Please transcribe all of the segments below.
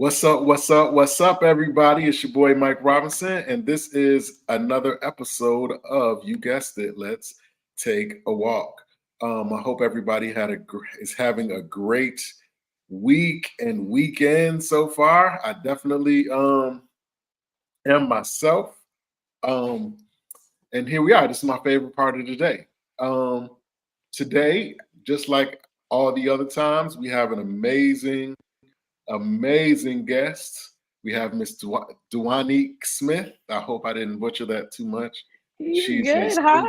What's up? What's up? What's up, everybody? It's your boy Mike Robinson, and this is another episode of you guessed it. Let's take a walk. I hope everybody is having a great week and weekend so far. I definitely am myself. Um, and here we are. This is my favorite part of the day. Um, Today, just like all the other times, we have an amazing guest. We have Miss Dwanique Smith. I hope I didn't butcher that too much. You're She's good. Hi.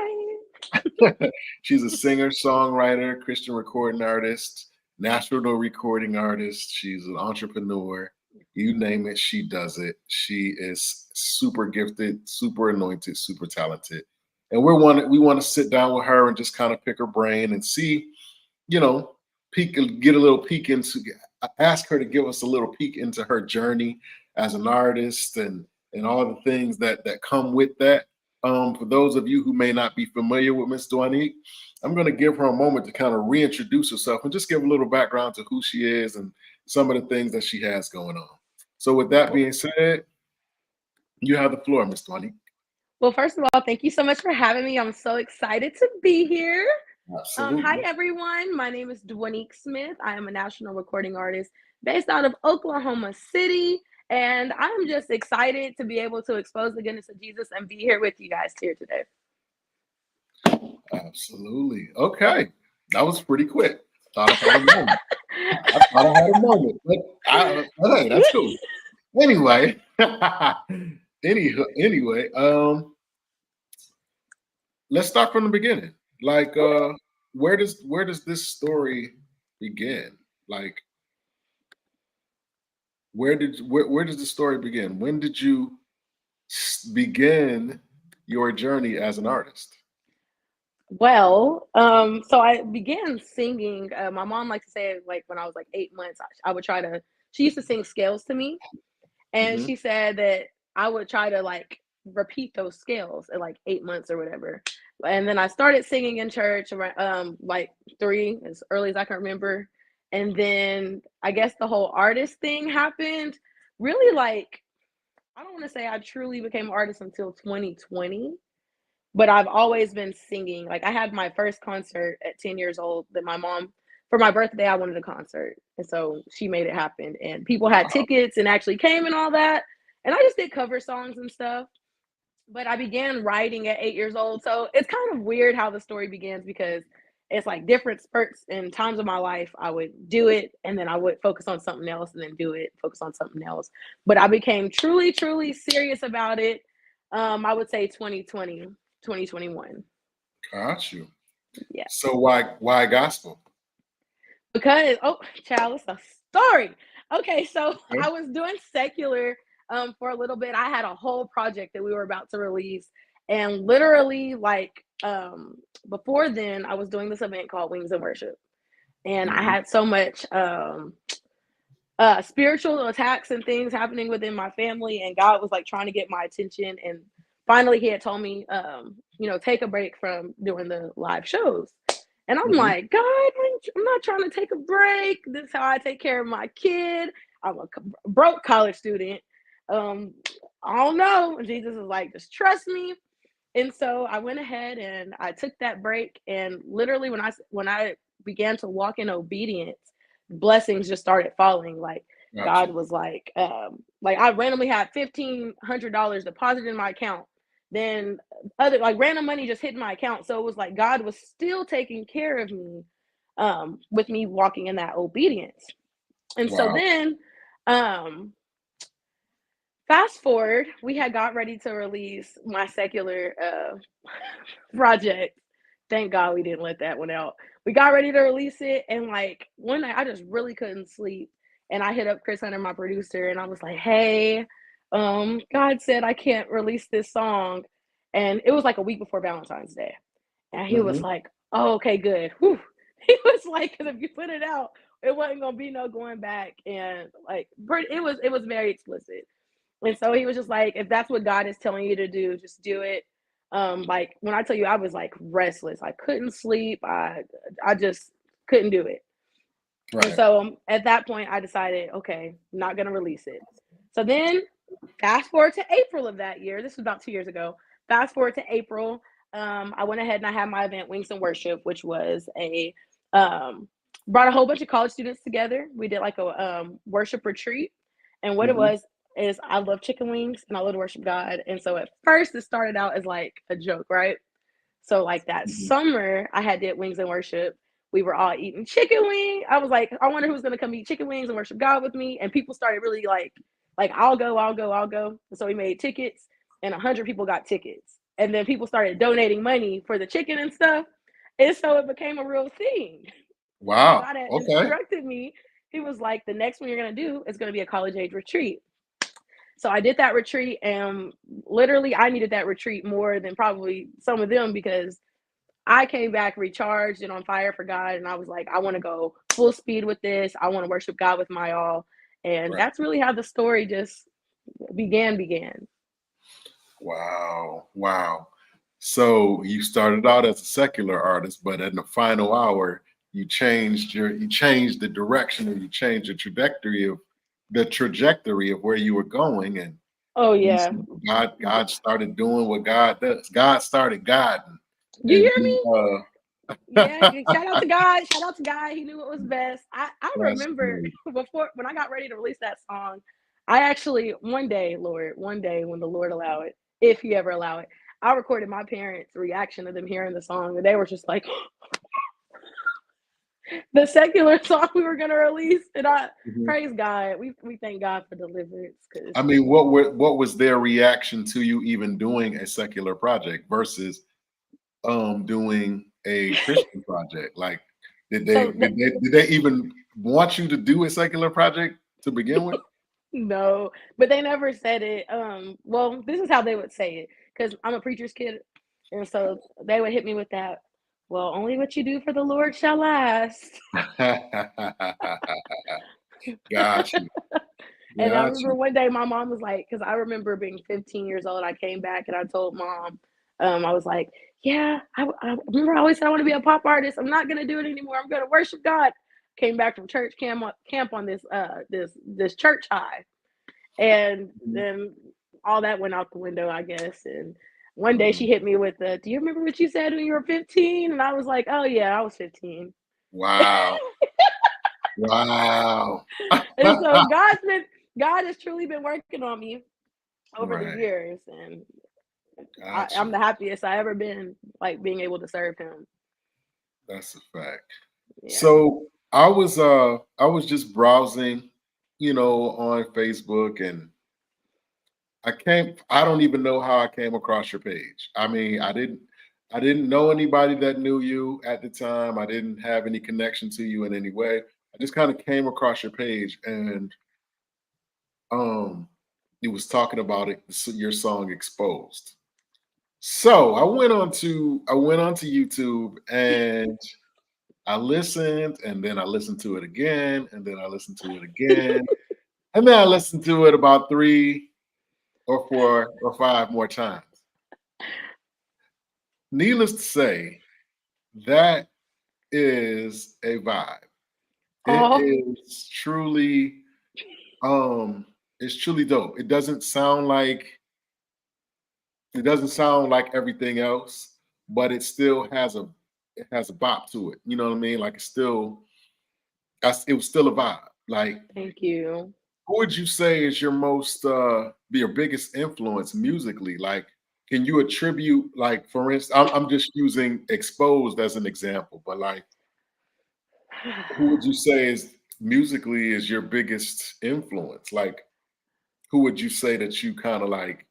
a she's a singer, songwriter, Christian recording artist, national recording artist. She's an entrepreneur. You name it, she does it. She is super gifted, super anointed, super talented. And we want to sit down with her and just kind of pick her brain and see, you know, get a little peek into, ask her to give us a little peek into her journey as an artist and all the things that come with that. For those of you who may not be familiar with Miss Dwanique, I'm going to give her a moment to kind of reintroduce herself and just give a little background to who she is and some of the things that she has going on. So, with that being said, you have the floor, Miss Dwanique. Well, first of all, thank you so much for having me. I'm so excited to be here. Hi, Absolutely. everyone. My name is Dwanique Smith. I am a national recording artist based out of Oklahoma City. And I'm just excited to be able to expose the goodness of Jesus and be here with you guys here today. Absolutely. Okay. That was pretty quick. Thought I had a moment. I thought I had a moment, but hey, that's cool. Anyway, anyway, let's start from the beginning. Like, Okay. where does this story begin? Like, where does the story begin? When did you begin your journey as an artist? So I began singing. My mom liked to say, like, when I was like 8 months, I would try to, she used to sing scales to me. And Hmm. she said that I would try to like repeat those scales at like 8 months or whatever. And then I started singing in church around like three, as early as I can remember. And then I guess the whole artist thing happened. Really, like, I don't want to say I truly became an artist until 2020, but I've always been singing. Like, I had my first concert at 10 years old that my mom, for my birthday, I wanted a concert. And so she made it happen. And people had Wow. tickets and actually came and all that. And I just did cover songs and stuff. But I began writing at 8 years old. So it's kind of weird how the story begins because it's like different spurts and times of my life. I would do it and then I would focus on something else and then do it, focus on something else. But I became truly serious about it. I would say 2020, 2021. Got you. Yeah. So why gospel? Because, oh, child, it's a story. Okay, so Okay. I was doing secular for a little bit. I had a whole project that we were about to release. And literally, like, before then, I was doing this event called Wings and Worship. And I Hmm. had so much spiritual attacks and things happening within my family. And God was like trying to get my attention. And finally, He had told me, take a break from doing the live shows. And I'm Hmm. like, God, I'm not trying to take a break. This is how I take care of my kid. I'm a broke college student. Um, I don't know. And Jesus is like, just trust me. And so I went ahead and I took that break. And literally, when I began to walk in obedience, blessings just started falling. Like, Got God you. was like I randomly had $1,500 deposited in my account. Then other like random money just hit my account. So it was like God was still taking care of me, with me walking in that obedience. And so Wow. then, um, fast forward, we had got ready to release my secular project. Thank God we didn't let that one out. We got ready to release it, and like one night, I just really couldn't sleep. And I hit up Chris Hunter, my producer, and I was like, "Hey, God said I can't release this song," and it was like a week before Valentine's Day, and he was Hmm. like, "Oh, okay, good." Whew. He was like, "Because if you put it out, it wasn't gonna be no going back," and like, it was very explicit. And so he was just like, if that's what God is telling you to do, just do it. Like when I tell you I was like restless, I couldn't sleep. I just couldn't do it. And Right. so at that point, I decided, okay, I'm not going to release it. So then, fast forward to April of that year. This was about 2 years ago. Fast forward to April. I went ahead and I had my event, Wings and Worship, which was um, brought a whole bunch of college students together. We did like a worship retreat. And what it Hmm. was is I love chicken wings and I love to worship God. And so at first, it started out as like a joke, right? So like that Hmm. summer, I had did Wings and Worship. We were all eating chicken wing. I was like, I wonder who's gonna come eat chicken wings and worship God with me. And people started really like I'll go, I'll go, I'll go. And so we made tickets, and 100 people got tickets. And then people started donating money for the chicken and stuff. And so it became a real thing. Wow. God had Okay. instructed me. He was like, the next one you're gonna do is gonna be a college age retreat. So I did that retreat, and literally I needed that retreat more than probably some of them because I came back recharged and on fire for God. And I was like, I want to go full speed with this. I want to worship God with my all. And Right. that's really how the story just began. Wow. Wow. So you started out as a secular artist, but in the final hour, you changed the direction, or you changed the trajectory of where you were going, and Oh you yeah. see God started doing what God does. God started guiding, You and hear me? Yeah, uh shout out to God. Shout out to God. He knew what was best. I that's remember great. before when I got ready to release that song, I actually one day, Lord, one day when the Lord allow it, if he ever allow it, I recorded my parents' reaction of them hearing the song, and they were just like, the secular song we were gonna release, and I Mhm. praise God. We thank God for deliverance because I mean, what was their reaction to you even doing a secular project versus doing a Christian project? Like, so did they even want you to do a secular project to begin with? no, but they never said it. Well, this is how they would say it because I'm a preacher's kid, and so they would hit me with that. Well, only what you do for the Lord shall last. Got you. And I Got remember you. one day my mom was like, because I remember being 15 years old, I came back and I told mom, I was like, yeah, I remember I always said I want to be a pop artist. I'm not gonna do it anymore. I'm gonna worship God. Came back from church camp on this church high, and Mhm. then all that went out the window, I guess. And one day Mhm. she hit me with the, "Do you remember what you said when you were 15?" And I was like, "Oh yeah, I was 15." Wow. Wow. And so God has truly been working on me over the Right. years, and I'm Gotcha. the happiest I ever been, like being able to serve Him. That's a fact. Yeah. So I was just browsing, on Facebook, and I don't even know how I came across your page. I mean, I didn't know anybody that knew you at the time. I didn't have any connection to you in any way. I just kind of came across your page, and um it was talking about your song Exposed. So I went on to YouTube, and I listened, and then I listened to it again, and then I listened to it again, and then I listened to it about 3 or 4 or 5 more times. Needless to say, that is a vibe. It Oh, is truly, it's truly dope. It doesn't sound like everything else, but it has a bop to it. You know what I mean? Like it was still a vibe. Like, thank you. who would you say is your biggest influence musically? Like, can you attribute, like, for instance, I'm just using Exposed as an example, but like, who would you say is musically is your biggest influence? Like, who would you say that you kind of like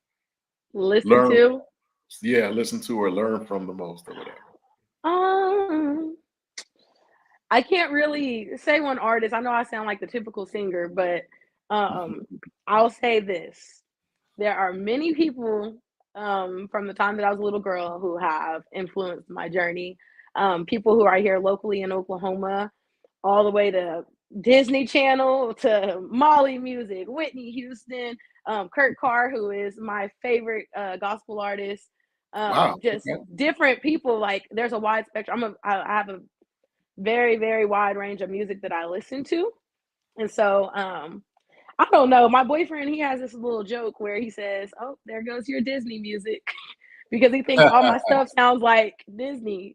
Listen learn, to. yeah, listen to or learn from the most or whatever? Um, I can't really say one artist. I know I sound like the typical singer, but um, I'll say this: there are many people from the time that I was a little girl who have influenced my journey. People who are here locally in Oklahoma, all the way to Disney Channel to Molly Music, Whitney Houston, Kurt Carr, who is my favorite gospel artist. Wow. Just Okay. different people. Like there's a wide spectrum. I have a very, very wide range of music that I listen to. And so, I don't know. My boyfriend, he has this little joke where he says, "Oh, there goes your Disney music," because he thinks all my stuff sounds like Disney.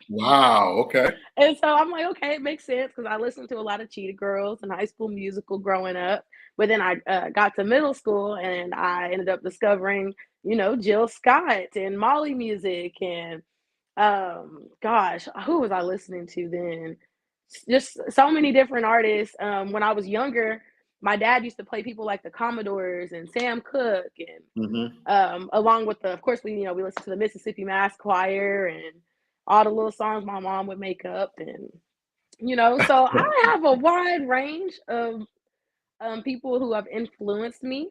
Wow. Okay. And so I'm like, okay, it makes sense because I listened to a lot of Cheetah Girls and High School Musical growing up. But then I got to middle school and I ended up discovering, Jill Scott and Molly music and gosh, who was I listening to then? Just so many different artists. When I was younger, my dad used to play people like the Commodores and Sam Cooke and Hmm. along with of course, we listened to the Mississippi Mass Choir and all the little songs my mom would make up, and so I have a wide range of people who have influenced me.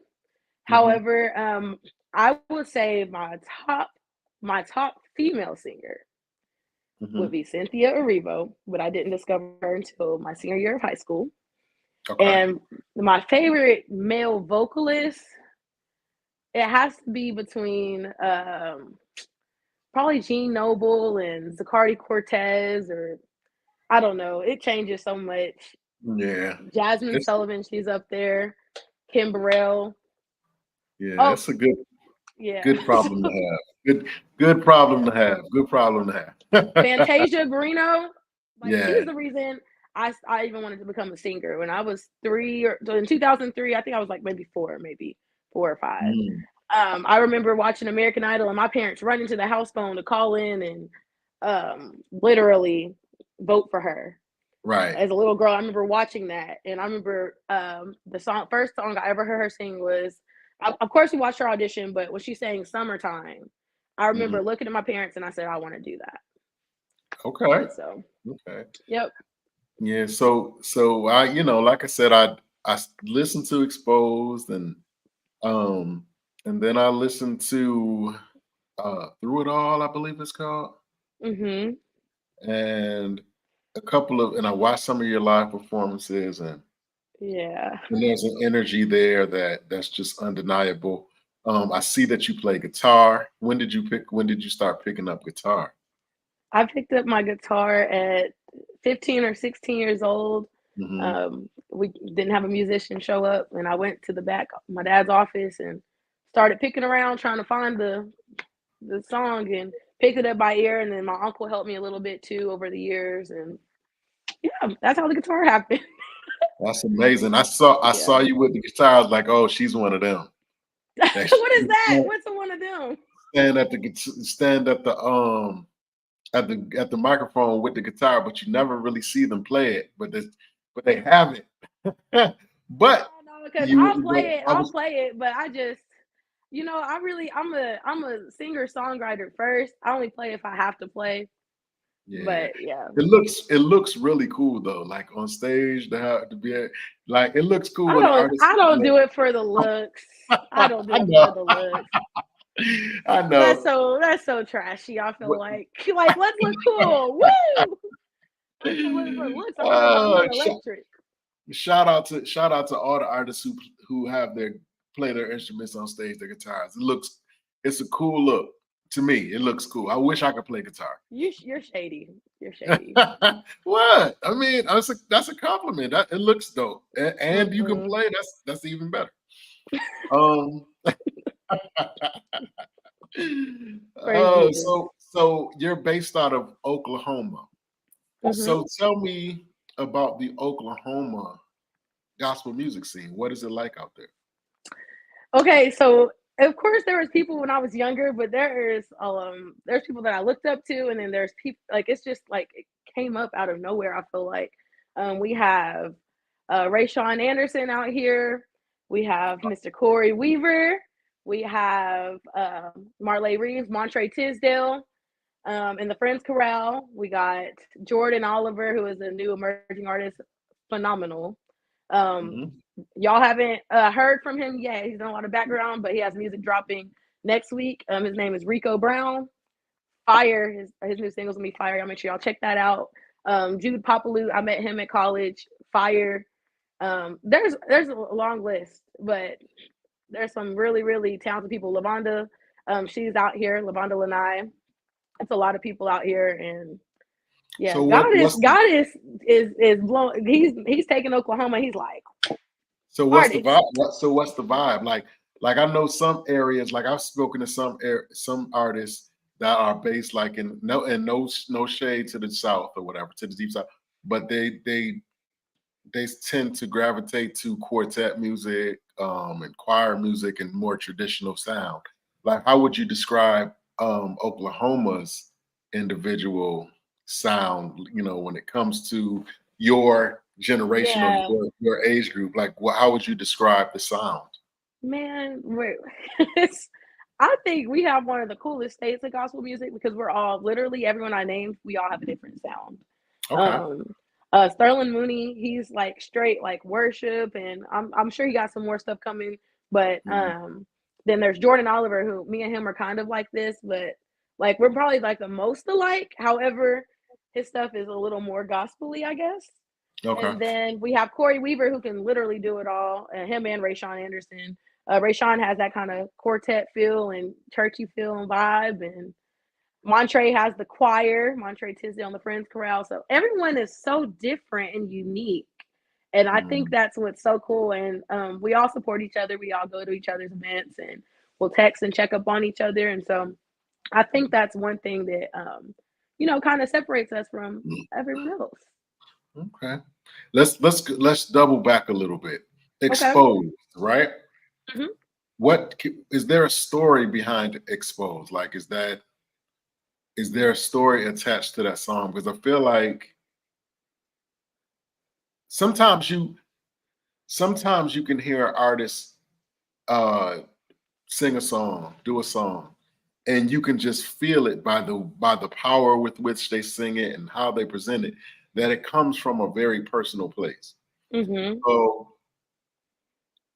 Hmm. However, I would say my top female singer would Hmm. be Cynthia Erivo, but I didn't discover her until my senior year of high school. Okay. And my favorite male vocalist, it has to be between probably Gene Noble and Zacardi Cortez, or I don't know. It changes so much. Yeah. Jasmine It's Sullivan, she's up there. Kim Burrell. yeah. Oh, That's a good yeah. good problem to have. Good problem to have. Good problem to have. Fantasia Barrino. Like, Yeah. she's the reason I even wanted to become a singer. When I was in 2003, I think I was like maybe four or five. Mm, I remember watching American Idol and my parents running to the house phone to call in and literally vote for her. right. As a little girl, I remember watching that, and I remember the first song I ever heard her sing was, of course, we watched her audition, but when she sang "Summertime," I Hmm. remember looking at my parents and I said, "I want to do that." Okay. And so, Okay. yep. Yeah. So I, like I said, I listened to Exposed um and then I listened to Through It All, I believe it's called, Mhm. and and I watched some of your live performances, Yeah. and there's an energy there that's just undeniable. I see that you play guitar. When did you start picking up guitar? I picked up my guitar at 15 or 16 years old. Hmm. We didn't have a musician show up, and I went to the back of my dad's office and started picking around trying to find the song and picked it up by ear. And then my uncle helped me a little bit too over the years, and yeah, that's how the guitar happened. That's amazing. I saw Yeah. you with the guitar. I was like, oh, she's one of them. That What is that? What's the one of them? stand at the microphone with the guitar, but you never really see them play it. But they have it. But Oh no, because you I'll but play it. I I'll was play it, but I just, I'm a singer songwriter first. I only play if I have to play. Yeah. But yeah, It looks really cool though. Like on stage like it looks cool I when the don't. artist I don't do it for the looks. I don't do I it for know. the looks. I That's know. so that's so trashy. I feel What like let's look cool. Woo! I'm not looking for looks. I'm worried about uh being electric. shout out to all the artists who have their play their instruments on stage, their guitars. It's a cool look. To me, it looks cool. I wish I could play guitar. You're shady. You're shady. What? I mean, that's a compliment. It looks dope. And you can Mm-mm. play, that's even better. Um Praise Jesus. so you're based out of Oklahoma. Hmm. So tell me about the Oklahoma gospel music scene. What is it like out there? Okay, so of course there was people when I was younger, but there's people that I looked up to, and then there's people like it's just like it came up out of nowhere. I feel like we have Ray Sean Anderson out here. We have Mr. Corey Weaver. We have Marley Reeves, Montre Tisdale, in the Friends Chorale. We got Jordan Oliver, who is a new emerging artist, phenomenal. Um, Mhm. y'all haven't heard from him yet. He's done a lot of background, but he has music dropping next week. His name is Rico Brown. Fire. His new singles gonna be fire. Y'all make sure y'all check that out. Jude Popaloo, I met him at college. Fire. There's a long list, but there's some really really talented people. Lavonda, she's out here. Lavonda Lanai. It's a lot of people out here, and Yeah, So God is what's God is blowing. He's taking Oklahoma. He's like what's the artists. vibe? What's the vibe? Like I know some areas, like I've spoken to some artists that are based like in no shade to the south or whatever, to the deep south, but they tend to gravitate to quartet music, and choir music and more traditional sound. Like, how would you describe Oklahoma's individual sound? You know, when it comes to your generation or Yeah, your age group, like, how would you describe the sound? man. I think we have one of the coolest states of gospel music because we're all literally everyone I named. We all have a different sound. Okay. Um, Sterling Mooney, he's like straight like worship, and I'm sure he got some more stuff coming. But Mhm. then there's Jordan Oliver, who me and him are kind of like this, but like we're probably like the most alike. However, his stuff is a little more gospely, I guess. Okay. And then we have Corey Weaver, who can literally do it all, and him and Rayshawn Anderson. Rayshawn has that kind of quartet feel and churchy feel and vibe, and Montre has the choir, Montre Tisdale on the Friends Chorale. So everyone is so different and unique. And I think Mhm. that's what's so cool. And we all support each other. We all go to each other's events and we'll text and check up on each other. And so I think that's one thing that, kind of separates us from everyone else. Okay. Let's double back a little bit. Okay. Exposed, right? Hmm. Is there a story behind Exposed? Like, is there a story attached to that song? Because I feel like sometimes you sometimes you can hear artists uh sing a song, do a song, and you can just feel it by the power with which they sing it and how they present it, that it comes from a very personal place. Hmm. So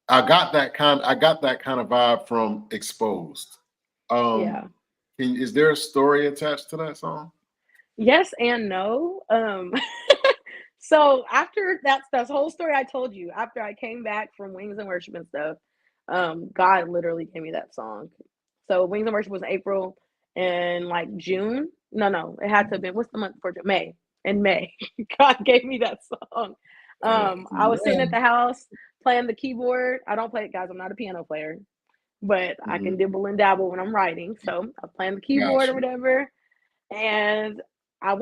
I got that kind of vibe from Exposed. Yeah. Um is there a story attached to that song? Yes and no. So after that's the whole story I told you, after I came back from Wings and Worship and stuff, God literally gave me that song. So Wings and Worship was in April, and like June. No, it had to have been what's the month before May. In May, God gave me that song. I was sitting at Yeah. the house playing the keyboard. I don't play it, guys. I'm not a piano player, but I Mhm. can dibble and dabble when I'm writing. So I was playing the keyboard or Gotcha. whatever, and I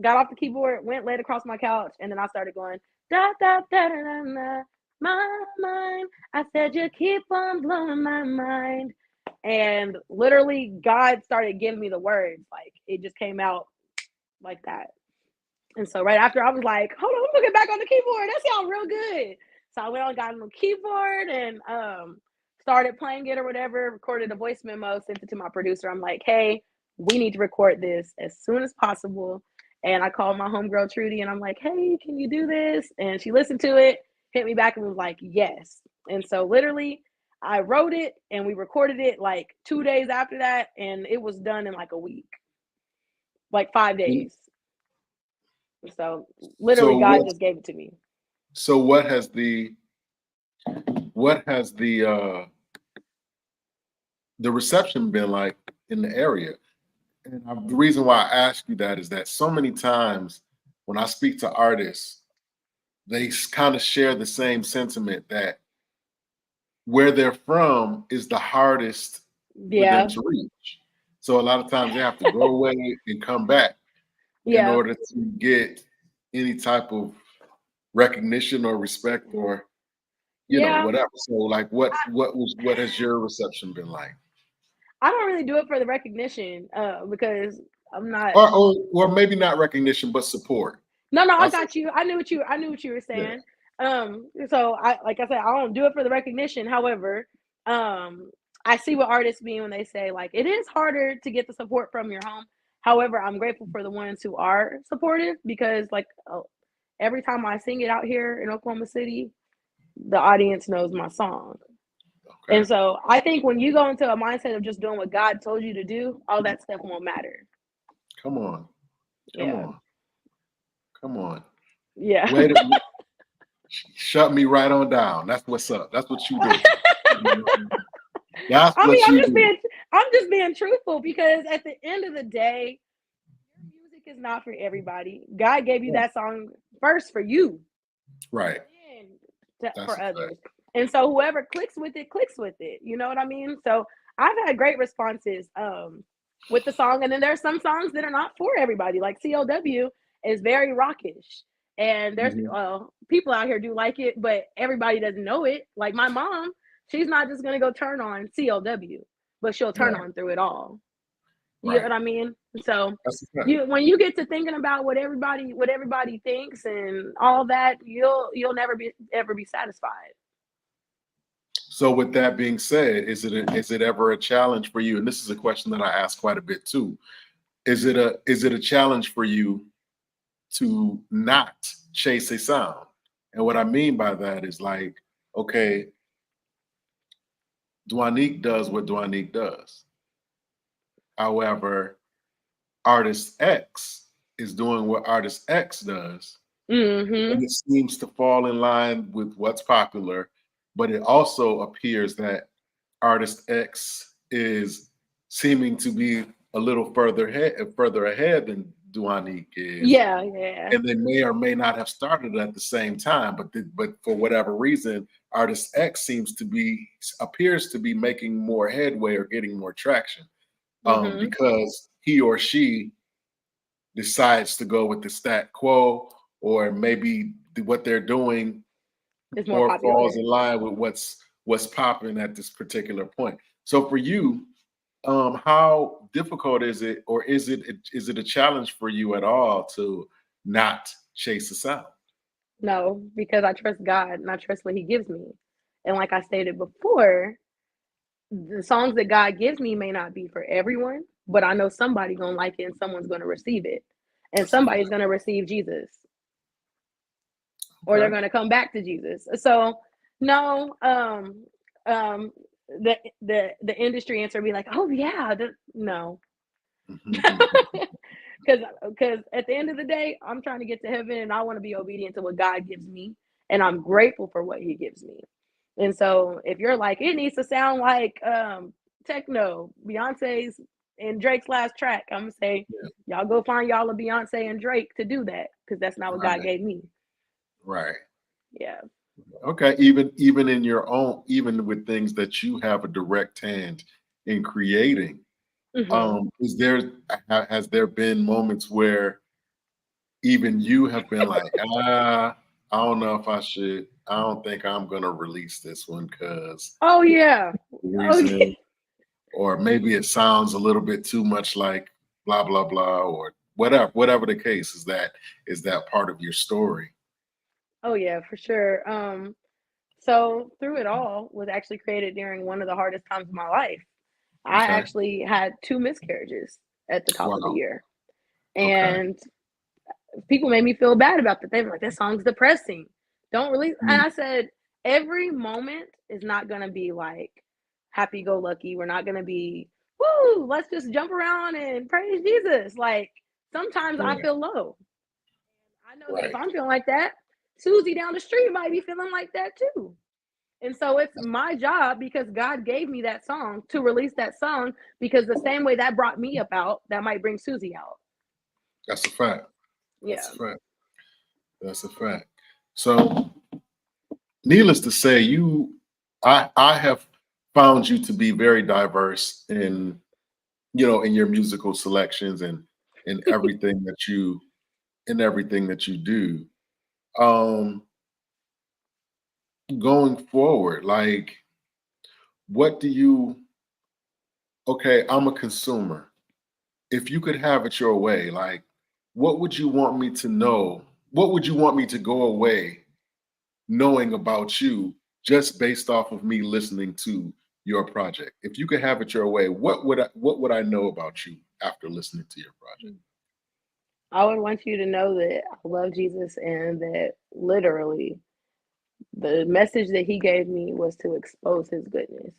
got off the keyboard, went, laid across my couch, and then I started going, da da da da da, da my mind. I said, you keep on blowing my mind. And literally, God started giving me the words. Like, it just came out like that. And so, right after, I was like, hold on, I'm gonna get back on the keyboard. That sounds real good. So, I went on, got on the keyboard, and started playing it or whatever, recorded a voice memo, sent it to my producer. I'm like, hey, we need to record this as soon as possible. And I called my homegirl Trudy and I'm like, hey, can you do this? And she listened to it, hit me back and was like, yes. And so literally I wrote it and we recorded it like 2 days after that. And it was done in like a week, like five And days. So so literally God what just gave it to me. so what has the reception been like in the area? And the reason why I ask you that is that so many times when I speak to artists, they kind of share the same sentiment that where they're from is the hardest for them Yeah. to reach. So a lot of times they have to go away and come back in Yeah. order to get any type of recognition or respect or Yeah. whatever. So like what has your reception been like? I don't really do it for the recognition because I'm not. Or maybe not recognition, but support. No, I I'll say got you. I knew what you were yeah. saying. So like I said, I don't do it for the recognition. However, I see what artists mean when they say like it is harder to get the support from your home. However, I'm grateful for the ones who are supportive because like every time I sing it out here in Oklahoma City, the audience knows my song. And Okay. so I think when you go into a mindset of just doing what God told you to do, all that stuff won't matter. Come on. Come Yeah. on. Come on. Yeah. Wait a shut me right on down. That's what's up. That's what you do. That's I mean, what you do. I'm just being truthful because at the end of the day, your music is not for everybody. God gave you Right. that song first for you, Right. then That's for a fact. others. And so whoever clicks with it, clicks with it. You know what I mean? So I've had great responses with the song. And then there's some songs that are not for everybody. Like CLW is very rockish. And there's Mhm. people out here do like it, but everybody doesn't know it. Like my mom, she's not just gonna go turn on CLW, but she'll turn Right. on Through It All. You get Right. what I mean? So That's a fact. you when you get to thinking about what everybody thinks and all that, you'll never be ever be satisfied. So with that being said, is it ever a challenge for you? And this is a question that I ask quite a bit too. Is it a challenge for you to not chase a sound? And what I mean by that is like, okay, Dwanique does what Dwanique does. However, artist X is doing what artist X does, Mm-hmm. and it seems to fall in line with what's popular. But it also appears that artist X is seeming to be a little further ahead than Duanique is, Yeah, yeah. and they may or may not have started at the same time. But for whatever reason, artist X appears to be making more headway or getting more traction, Mm-hmm. because he or she decides to go with the stat quo, or maybe what they're doing It's more more falls popular. in line with what's popping at this particular point. So for you, how difficult is it, or is it a challenge for you at all to not chase the sound? No, because I trust God and I trust what He gives me. And like I stated before, the songs that God gives me may not be for everyone, but I know somebody gonna like it and someone's gonna receive it. And That's a fact. somebody's gonna receive Jesus. Or they're Okay. going to come back to Jesus. So no, um, the industry answer would be like, oh yeah, no, because at the end of the day, I'm trying to get to heaven and I want to be obedient to what God gives me, and I'm grateful for what He gives me. And so if you're like, it needs to sound like techno, Beyonce's and Drake's last track, I'm gonna say, Yeah. y'all go find y'all a Beyonce and Drake to do that because that's not what God Right. gave me. Right. Yeah. Okay. Even in your own, even with things that you have a direct hand in creating, Hmm. has there been moments where even you have been like, I don't know if I should. I don't think I'm gonna release this one because Oh yeah. Oh yeah. reason, or maybe it sounds a little bit too much like blah blah blah, or whatever the case is. That part of your story? Oh yeah, for sure. So Through It All was actually created during one of the hardest times of my life. I Okay. actually had two miscarriages at the top of the Wow. year. Okay. And people made me feel bad about that. They were like, that song's depressing. Don't release. And Mm, I said, every moment is not gonna be like happy go lucky. We're not gonna be, woo, let's just jump around and praise Jesus. Like sometimes I right. feel low. I know that if Right. I'm feeling like that, Susie down the street might be feeling like that too. And so it's my job because God gave me that song to release that song because the same way that brought me up out, that might bring Susie out. That's a fact. That's Yeah. a fact. That's a fact. So, needless to say, I have found you to be very diverse in your musical selections and in everything that you do. Um, Going forward, like, what do you? Okay, I'm a consumer. If you could have it your way, like, what would you want me to know? What would you want me to go away knowing about you just based off of me listening to your project? If you could have it your way, what would I know about you after listening to your project? I would want you to know that I love Jesus and that literally the message that he gave me was to expose his goodness.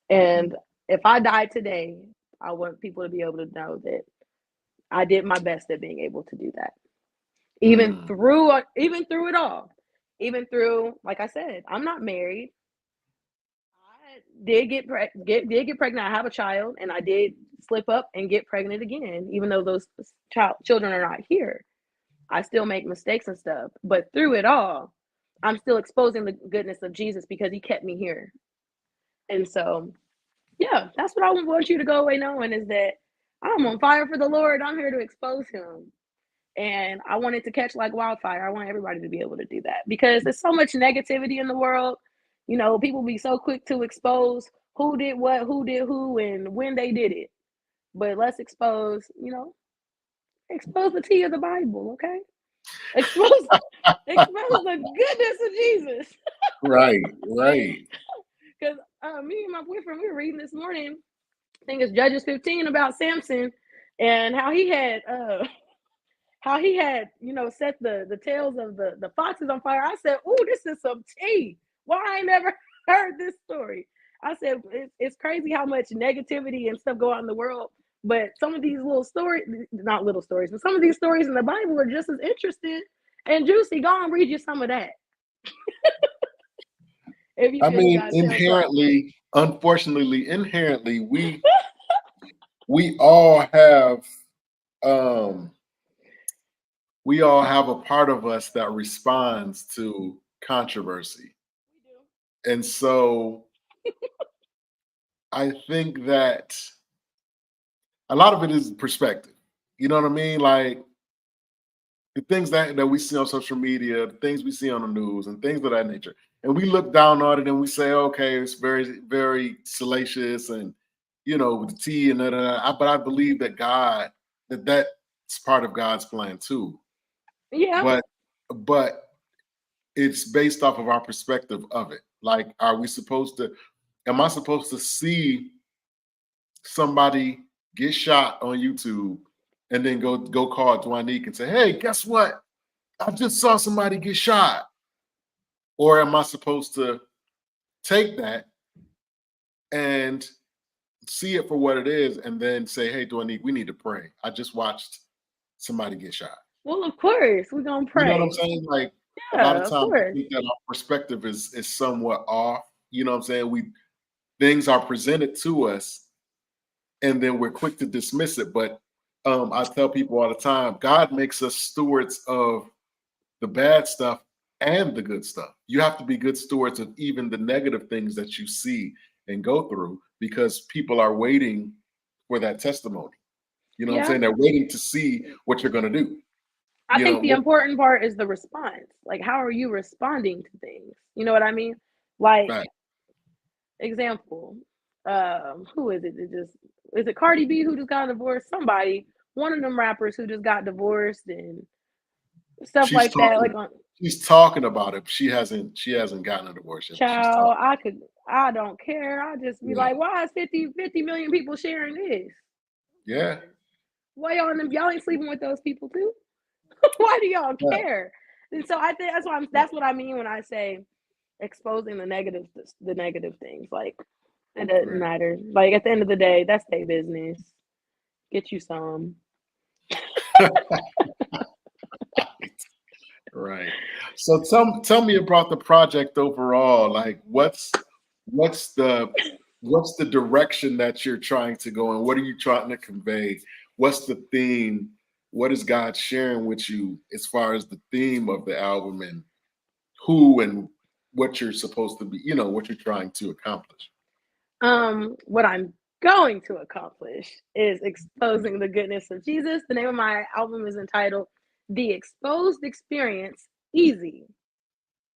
Mhm. And if I die today, I want people to be able to know that I did my best at being able to do that. Mm, Even through it all. Even through, like I said, I'm not married. did get pregnant. I have a child, and I did slip up and get pregnant again, even though those children are not here. I still make mistakes and stuff, but through it all, I'm still exposing the goodness of Jesus because He kept me here. And so, yeah, that's what I want you to go away knowing is that I'm on fire for the Lord. I'm here to expose Him, and I want it to catch like wildfire. I want everybody to be able to do that because there's so much negativity in the world. People be so quick to expose who did what, who did who, and when they did it. But let's expose the tea of the Bible, okay? Expose, expose the goodness of Jesus. Right, right. Because me and my boyfriend, we were reading this morning. I think it's Judges 15 about Samson and how he had set the tails of the foxes on fire. I said, "Oh, this is some tea. Why I ain't never heard this story?" I said, "It's crazy how much negativity and stuff go out in the world, but some of these little stories, not little stories, but some of these stories in the Bible are just as interesting and juicy. Go on, read you some of that if you I feel you mean, gotta tell something." inherently, we all have um we all have a part of us that responds to controversy. We do. And so I think that a lot of it is perspective. You know what I mean? Like the things that we see on social media, the things we see on the news, and things of that nature. And we look down on it and we say, okay, it's very, very salacious and, with the tea and that. But I believe that that's part of God's plan too. Yeah, But, but it's based off of our perspective of it. Like, am I supposed to see somebody get shot on YouTube and then go call Dwanique and say, hey, guess what? I just saw somebody get shot. Or am I supposed to take that and see it for what it is and then say, hey, Dwanique, we need to pray. I just watched somebody get shot. well, of course we're gonna You know what I'm pray. saying? Like a lot of Yeah, of times I course. think that our perspective is somewhat off. You know what I'm saying? Things are presented to us and then we're quick to dismiss it. But I tell people all the time, God makes us stewards of the bad stuff and the good stuff. You have to be good stewards of even the negative things that you see and go through because people are waiting for that testimony. You know what I'm Yeah, saying? They're waiting to see what you're going to do. I You think know, the important part is the response. Like, how are you responding to things? You know what I mean? Like, right. example, who is it? Is it Cardi B who just got divorced? Somebody, one of them rappers who just got divorced and stuff She's like that. talking. Like on She's talking about it. She hasn't gotten a divorce yet, but she's child, talking. I don't care. I just be Yeah. like, why is 50 million people sharing this? Yeah. Why y'all ain't sleeping with those people too? Why do y'all Yeah. care? And so I think that's what I mean when I say exposing the negative things. Like it doesn't Right. matter. Like at the end of the day, that's their business. Get you some. Right. So tell me about the project overall. Like what's the what's the direction that you're trying to go in? What are you trying to convey? What's the theme? What is God sharing with you as far as the theme of the album and who and what you're supposed to be, what you're trying to accomplish? What I'm going to accomplish is exposing the goodness of Jesus. The name of my album is entitled The Exposed Experience Easy.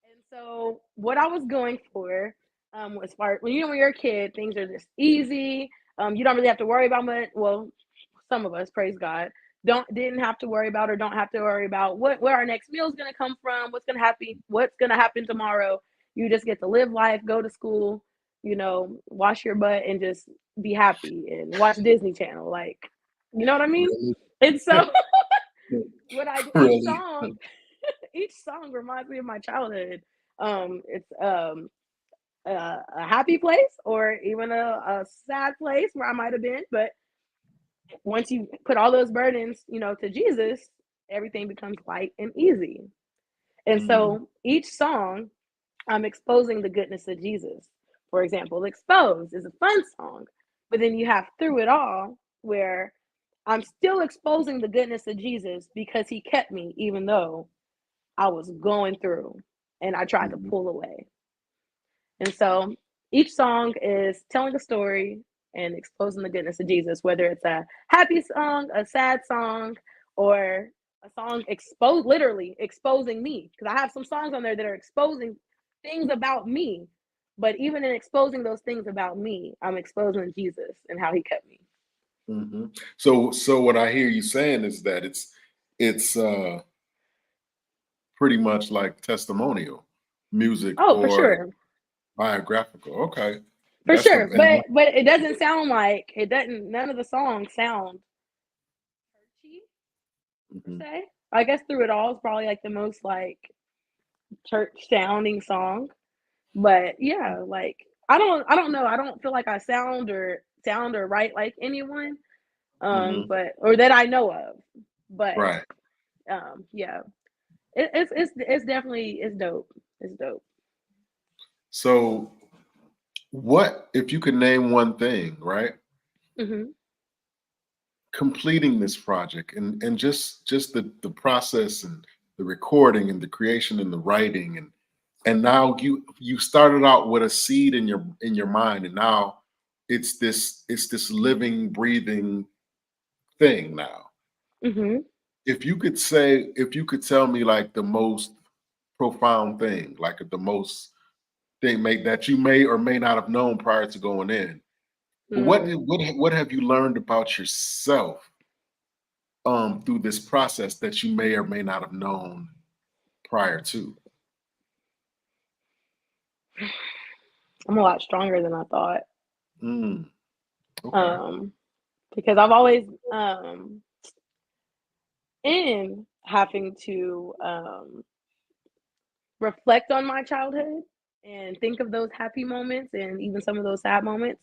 And so what I was going for was when you're a kid, things are just easy. You don't really have to worry about much. Well, some of us, praise God, didn't have to worry about or don't have to worry about where our next meal is going to come from, what's going to happen tomorrow. You just get to live life, go to school, wash your butt and just be happy and watch Disney Channel. Like, you know what I mean? Really? And so what I each Really? song each song reminds me of my childhood. It's a happy place or even a sad place where I might have been, but once you put all those burdens, to Jesus, everything becomes light and easy. And Mm, so each song, I'm exposing the goodness of Jesus. for example, Exposed is a fun song, but then you have Through It All, where I'm still exposing the goodness of Jesus because he kept me even though I was going through and I tried to Mhm. pull away. And so each song is telling a story and exposing the goodness of Jesus, whether it's a happy song, a sad song, or a song literally exposing me. Because I have some songs on there that are exposing things about me. But even in exposing those things about me, I'm exposing Jesus and how he kept me. Mhm. So what I hear you saying is that it's pretty much like testimonial music Oh, for or sure. biographical. Okay. For That's the sure. and But it doesn't sound like it doesn't none of the songs sound churchy per mhm, se. I guess Through It All is probably like the most like church sounding song. But yeah, like I don't know. I don't feel like I sound or write like anyone. mhm, But or that I know of. But right. yeah. It's definitely it's dope. It's dope. So what if you could name one thing, right? Hmm. Completing this project and just the process and the recording and the creation and the writing and now you started out with a seed in your mind and now it's this living breathing thing now. Hmm. If you could tell me like the most profound thing, like the most thing that you may or may not have known prior to going in, Mm. what have you learned about yourself through this process that you may or may not have known prior to? I'm a lot stronger than I thought. Mm, okay. Um, because I've always in having to reflect on my childhood and think of those happy moments and even some of those sad moments,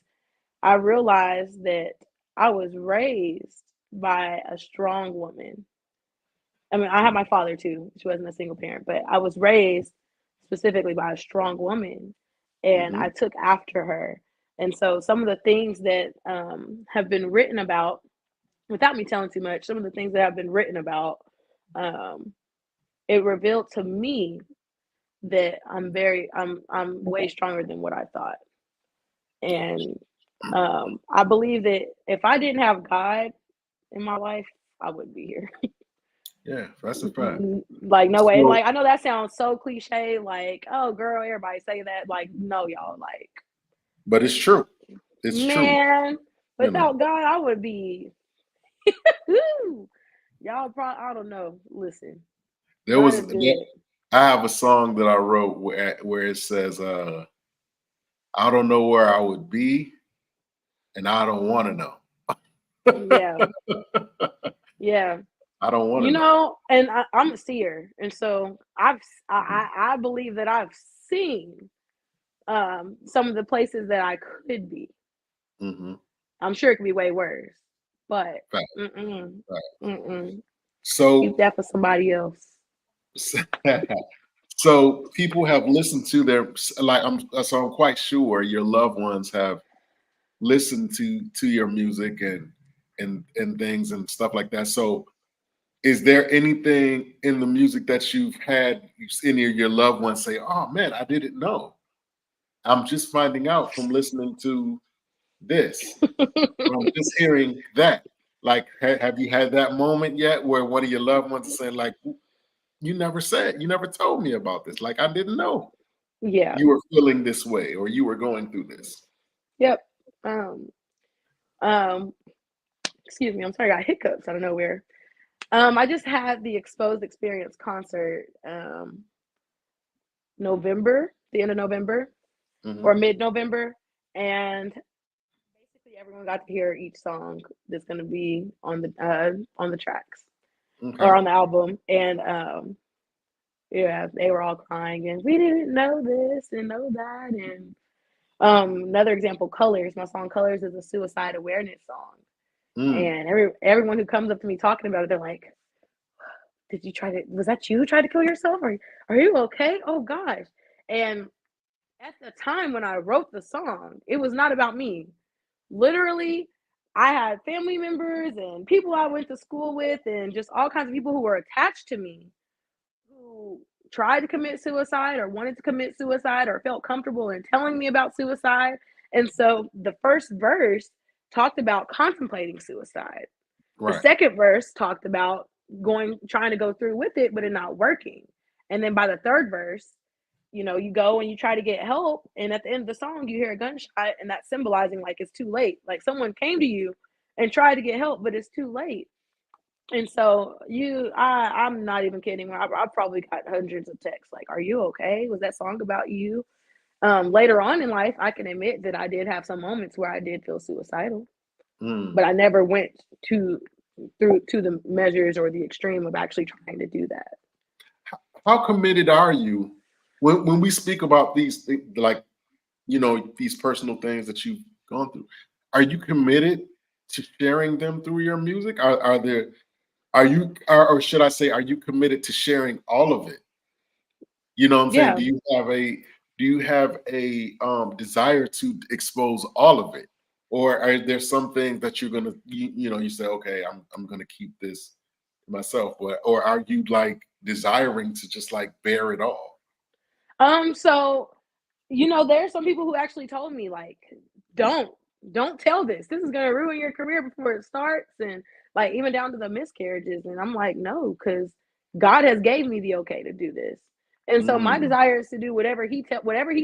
I realized that I was raised by a strong woman. I mean, I have my father too. She wasn't a single parent, but I was raised specifically by a strong woman, and Mm-hmm. I took after her. And so, some of the things that have been written about, without me telling too much, some of the things that have been written about, um, it revealed to me that I'm way stronger than what I thought. And I believe that if I didn't have God in my life, I wouldn't be here. Yeah, that's a fact. Like no way. And So, like I know that sounds so cliche, like, oh girl, everybody say that. Like, no, y'all, like, but it's true. It's true. man, You know, without God, I would be woo. Y'all probably I don't know. Listen, there God was is good. I have a song that I wrote where it says, "I don't know where I would be, and I don't want to know. Yeah, yeah. I don't want You to know." know, and I'm a seer, and so I believe that I've seen some of the places that I could be. Mm-hmm. I'm sure it could be way worse, but Fact, mm-mm, fact. mm-mm. Keep So, that for somebody else. so people have listened to so I'm quite sure your loved ones have listened to your music and things and stuff like that. So is there anything in the music that you've had any of your loved ones say, "Oh man, I didn't know. I'm just finding out from listening to this. Or I'm just hearing that." Like, have you had that moment yet where one of your loved ones is saying, like, you never told me about this. Like, I didn't know Yeah. you were feeling this way or you were going through this. Yep. Um. Um. Excuse me. I'm sorry. I got hiccups out of nowhere. I just had the Exposed Experience concert. November, the end of November Hmm. or mid-November, and basically everyone got to hear each song that's going to be on the tracks or Okay. on the album. And yeah, they were all crying and we didn't know this and know that. And another example, Colors. My song Colors is a suicide awareness song. Mm. And everyone who comes up to me talking about it, they're like, was that you who tried to kill yourself? Or are you okay? Oh gosh. And at the time when I wrote the song, it was not about me. Literally, I had family members and people I went to school with, and just all kinds of people who were attached to me who tried to commit suicide or wanted to commit suicide or felt comfortable in telling me about suicide. And so the first verse talked about contemplating suicide. The Right. second verse talked about trying to go through with it, but it not working. And then by the third verse, you go and you try to get help, and at the end of the song, you hear a gunshot, and that's symbolizing like it's too late. Like someone came to you and tried to get help, but it's too late. And so I'm not even kidding. I probably got hundreds of texts like, "Are you okay? Was that song about you?" Later on in life, I can admit that I did have some moments where I did feel suicidal, Mm. but I never went to to the measures or the extreme of actually trying to do that. How committed are you when we speak about these like these personal things that you've gone through? Are you committed to sharing them through your music? Are there are you or should I say, are you committed to sharing all of it? You know what I'm saying? Yeah. Do you have a desire to expose all of it? Or are there some things that you're gonna you say, okay, I'm gonna keep this to myself, or are you like desiring to just like bear it all? So there's some people who actually told me like, don't don't tell this. This is gonna ruin your career before it starts, and like even down to the miscarriages. And I'm like, no, because God has gave me the okay to do this. And so my Mm, desire is to do whatever he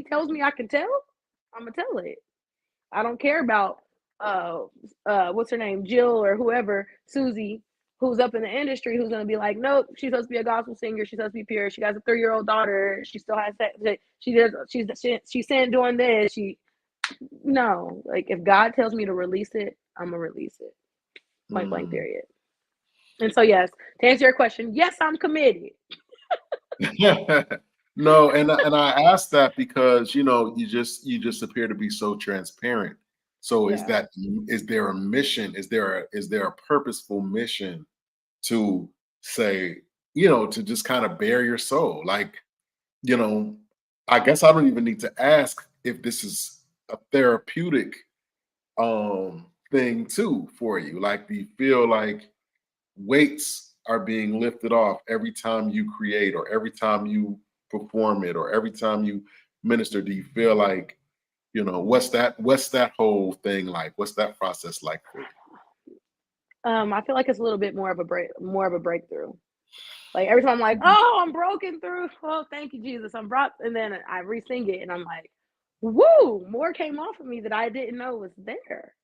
tells me I can tell, I'm gonna tell it. I don't care about uh what's her name, Jill or whoever, Susie, who's up in the industry who's gonna be like, nope, she's supposed to be a gospel singer, she's supposed to be pure, she has a 3-year-old daughter, she still has that, she's saying doing this, she no, like if God tells me to release it, I'm gonna release it. Point blank mm. period. And so yes, to answer your question, yes, I'm committed. No, and I asked that because you just appear to be so transparent. So Yeah. is there a mission? Is there a purposeful mission to say, to just kind of bare your soul? Like, you know, I guess I don't even need to ask if this is a therapeutic thing too for you. Like, do you feel like weights are being lifted off every time you create or every time you perform it or every time you minister? Do you feel like, what's that whole thing like? What's that process like for you? I feel like it's a little bit more of a breakthrough. Like every time I'm like, oh, I'm broken through. Oh, thank you, Jesus. I'm brought, and then I re-sing it, and I'm like, woo, more came off of me that I didn't know was there.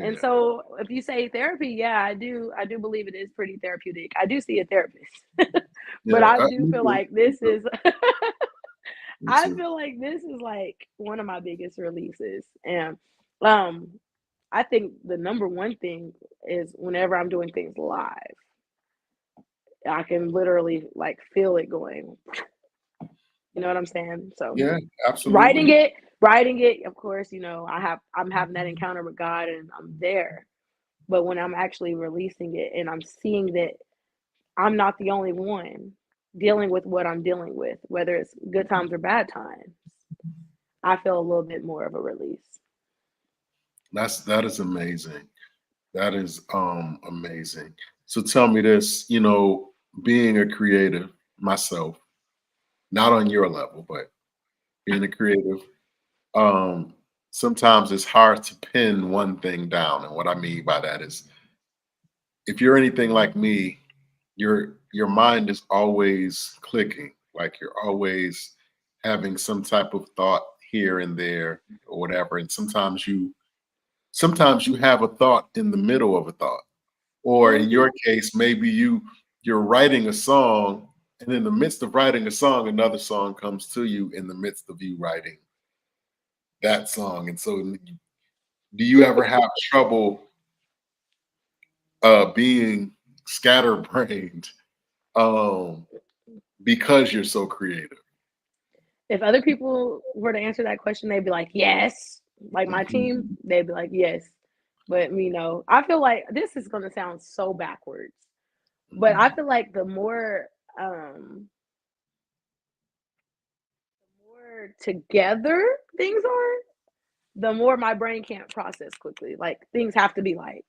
And Yeah. so, if you say therapy, yeah, I do believe it is pretty therapeutic. I do see a therapist, but Yeah. I do Me feel too. like Me this too. is. Me I too. feel like this is like one of my biggest releases, and um, I think the number one thing is whenever I'm doing things live, I can literally like feel it going. You know what I'm saying? So Yeah, writing absolutely. it, writing it, of course, I'm having that encounter with God and I'm there. But when I'm actually releasing it and I'm seeing that I'm not the only one dealing with what I'm dealing with, whether it's good times or bad times, I feel a little bit more of a release. That is amazing. That is amazing. So tell me this, being a creative myself, not on your level, but being a creative, um, sometimes it's hard to pin one thing down. And what I mean by that is, if you're anything like me, your mind is always clicking, like you're always having some type of thought here and there or whatever. And sometimes you have a thought in the middle of a thought. Or in Hmm. your case, maybe you're writing a song, and in the midst of writing a song, another song comes to you in the midst of you writing that song. And so, do you ever have trouble being scatterbrained um, because you're so creative? If other people were to answer that question, they'd be like, yes. Like my team, Mhm, they'd be like, yes. But I feel like this is going to sound so backwards, but I mhm, feel like um, more together things are, the more my brain can't process quickly. Like things have to be like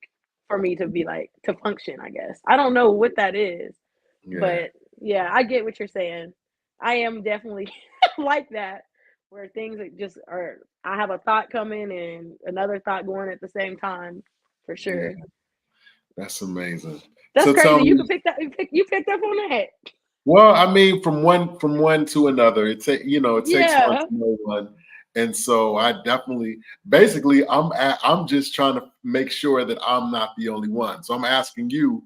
for me to be like to function, I guess. I don't know what that is, Yeah. but yeah, I get what you're saying. I am definitely like that where things that just are I have a thought coming and another thought going at the same time for Yeah. sure. That's amazing. That's So tell crazy. You me, could pick that you picked up on that. well, I mean, from one to another, it takes one to Yeah. know one, and so I definitely, basically, I'm just trying to make sure that I'm not the only one. So I'm asking you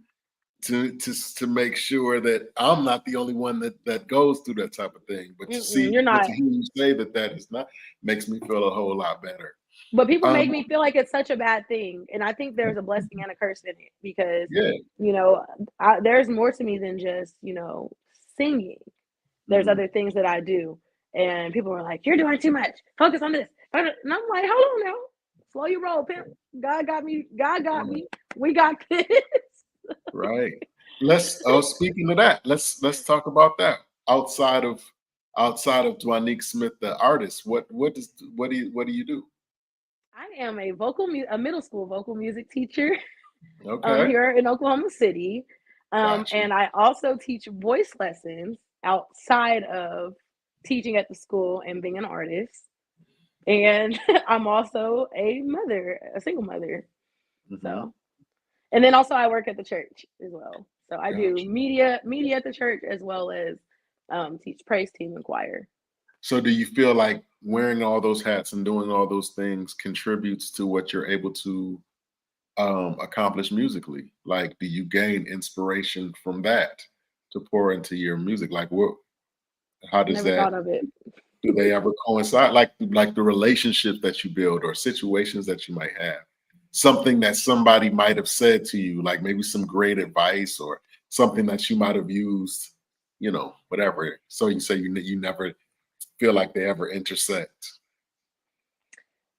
to make sure that I'm not the only one that goes through that type of thing. But Mm-mm, you're but to not. hear you say that is not, makes me feel a whole lot better. But people Um, make me feel like it's such a bad thing, and I think there's a blessing and a curse in it because, yeah. you know, there's more to me than just singing. There's Mhm. other things that I do, and people are like, "You're doing too much. Focus on this." And I'm like, "Hold on now, slow your roll, pimp. God got me. God got Right. me. We got this." Right. Let's speaking of that, let's talk about that. Outside of Dwanique Smith, the artist, what do you do? I am a middle school vocal music teacher Okay. here in Oklahoma City. Got you. And I also teach voice lessons outside of teaching at the school and being an artist. And I'm also a mother, a single mother. Hmm. So, and then also I work at the church as well. So I do Got you. media at the church as well as teach praise team and choir. So do you feel like wearing all those hats and doing all those things contributes to what you're able to accomplish musically? Like, do you gain inspiration from that to pour into your music? Like, how does Never that, thought of it. do they ever coincide? Like the relationships that you build or situations that you might have, something that somebody might have said to you, like maybe some great advice or something that you might have used, whatever. So you say you never feel like they ever intersect.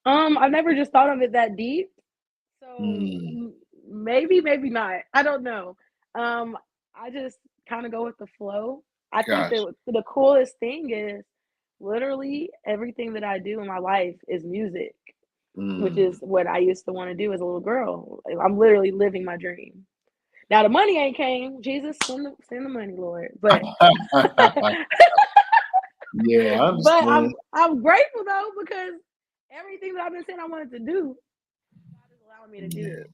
I've never just thought of it that deep. So Mm, maybe, maybe not. I don't know. Um, I just kind of go with the flow. I think gosh. that the coolest thing is literally everything that I do in my life is music, which is Mm. what I used to want to do as a little girl. I'm literally living my dream. Now the money ain't came. Jesus, send the money, Lord. But Yeah, I but understand. I'm grateful though because everything that I've been saying I wanted to do, God is allowing me to do. Yeah.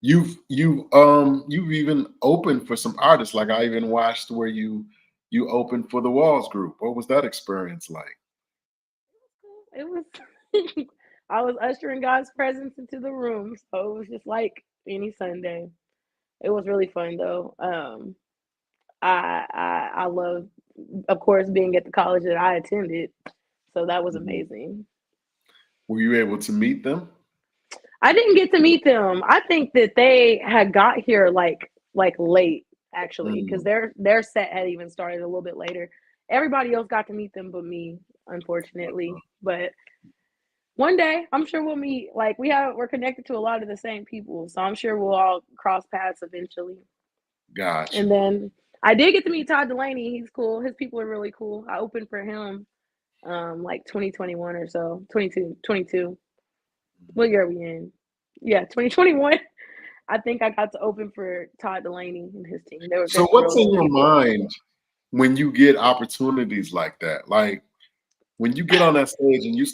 You've even opened for some artists. Like I even watched where you opened for the Walls Group. What was that experience like? It was I was ushering God's presence into the room, so it was just like any Sunday. It was really fun though. I love, of course, being at the college that I attended, so that was Mhm. amazing. Were you able to meet them? I didn't get to meet them. I think that they had got here like late actually, because Mm. their set had even started a little bit later. Everybody else got to meet them but me, unfortunately. But one day, I'm sure we'll meet. Like we're connected to a lot of the same people, so I'm sure we'll all cross paths eventually. Got And you. then I did get to meet Todd Delaney. He's cool. His people are really cool. I opened for him like 2021 or so, 22. What year are we in? Yeah, 2021. I think I got to open for Todd Delaney and his team. They're So some what's real in good your people. mind when you get opportunities like that? Like when you get on that stage and you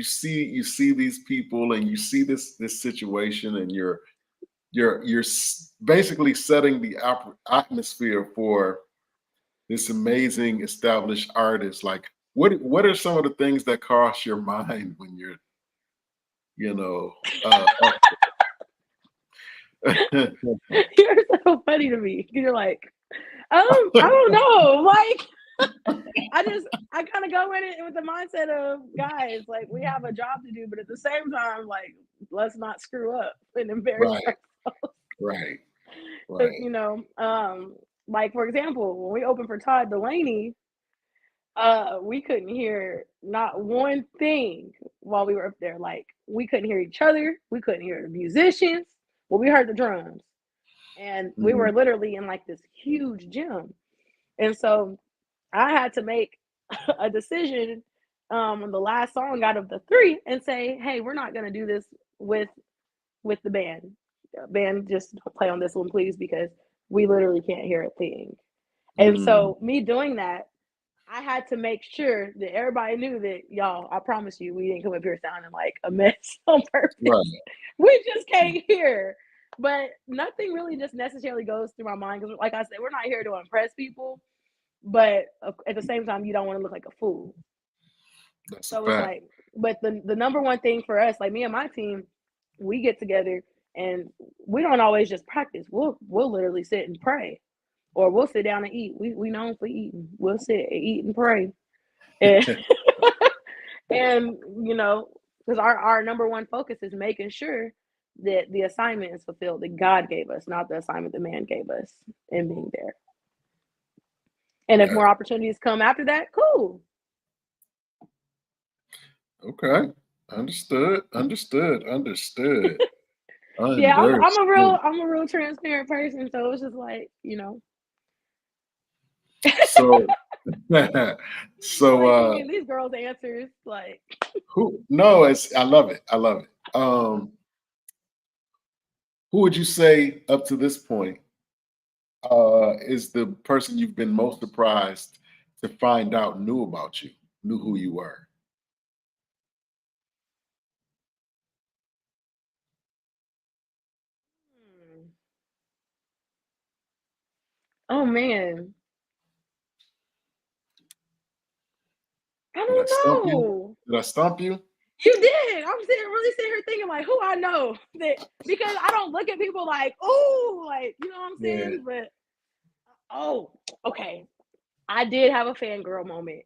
see these people and you see this situation and you're basically setting the atmosphere for this amazing established artist. Like what are some of the things that cross your mind when you're you know up You're so funny to me. You're like, I don't know. Like I kind of go in it with the mindset of guys, like we have a job to do, but at the same time, like let's not screw up and embarrass right, ourselves. right, Because right. like for example, when we opened for Todd Delaney, we couldn't hear not one thing while we were up there. Like we couldn't hear each other, we couldn't hear the musicians. Well, we heard the drums, and we Mhm. were literally in like this huge gym, and so I had to make a decision the last song out of the 3 and say, hey, we're not gonna do this with the band. Band, just play on this one, please, because we literally can't hear a thing. And so me doing that, I had to make sure that everybody knew that, y'all, I promise you, we didn't come up here sounding like a mess on purpose. Right. We just can't hear. But nothing really just necessarily goes through my mind because, like I said, we're not here to impress people. But at the same time, you don't want to look like a fool. That's So a it's fact. like, but the number one thing for us, like me and my team, we get together and we don't always just practice. We'll literally sit and pray, or we'll sit down and eat. We known for eating. We'll sit and eat and pray, and and because our number one focus is making sure that the assignment is fulfilled that God gave us, not the assignment that man gave us, and being there. And if more opportunities come after that, cool. Okay. Understood. I am Yeah, very I'm a real transparent person, so it's just like, so so like giving these girls answers, like I love it. Who would you say up to this point is the person you've been most surprised to find out knew about you, knew who you were? oh man, I Did I stump don't you? know. Did I stump you? You did. I'm really sitting here thinking like, who I know that, because I don't look at people like, oh, like, you know what I'm Yeah. saying? But oh, okay. I did have a fangirl moment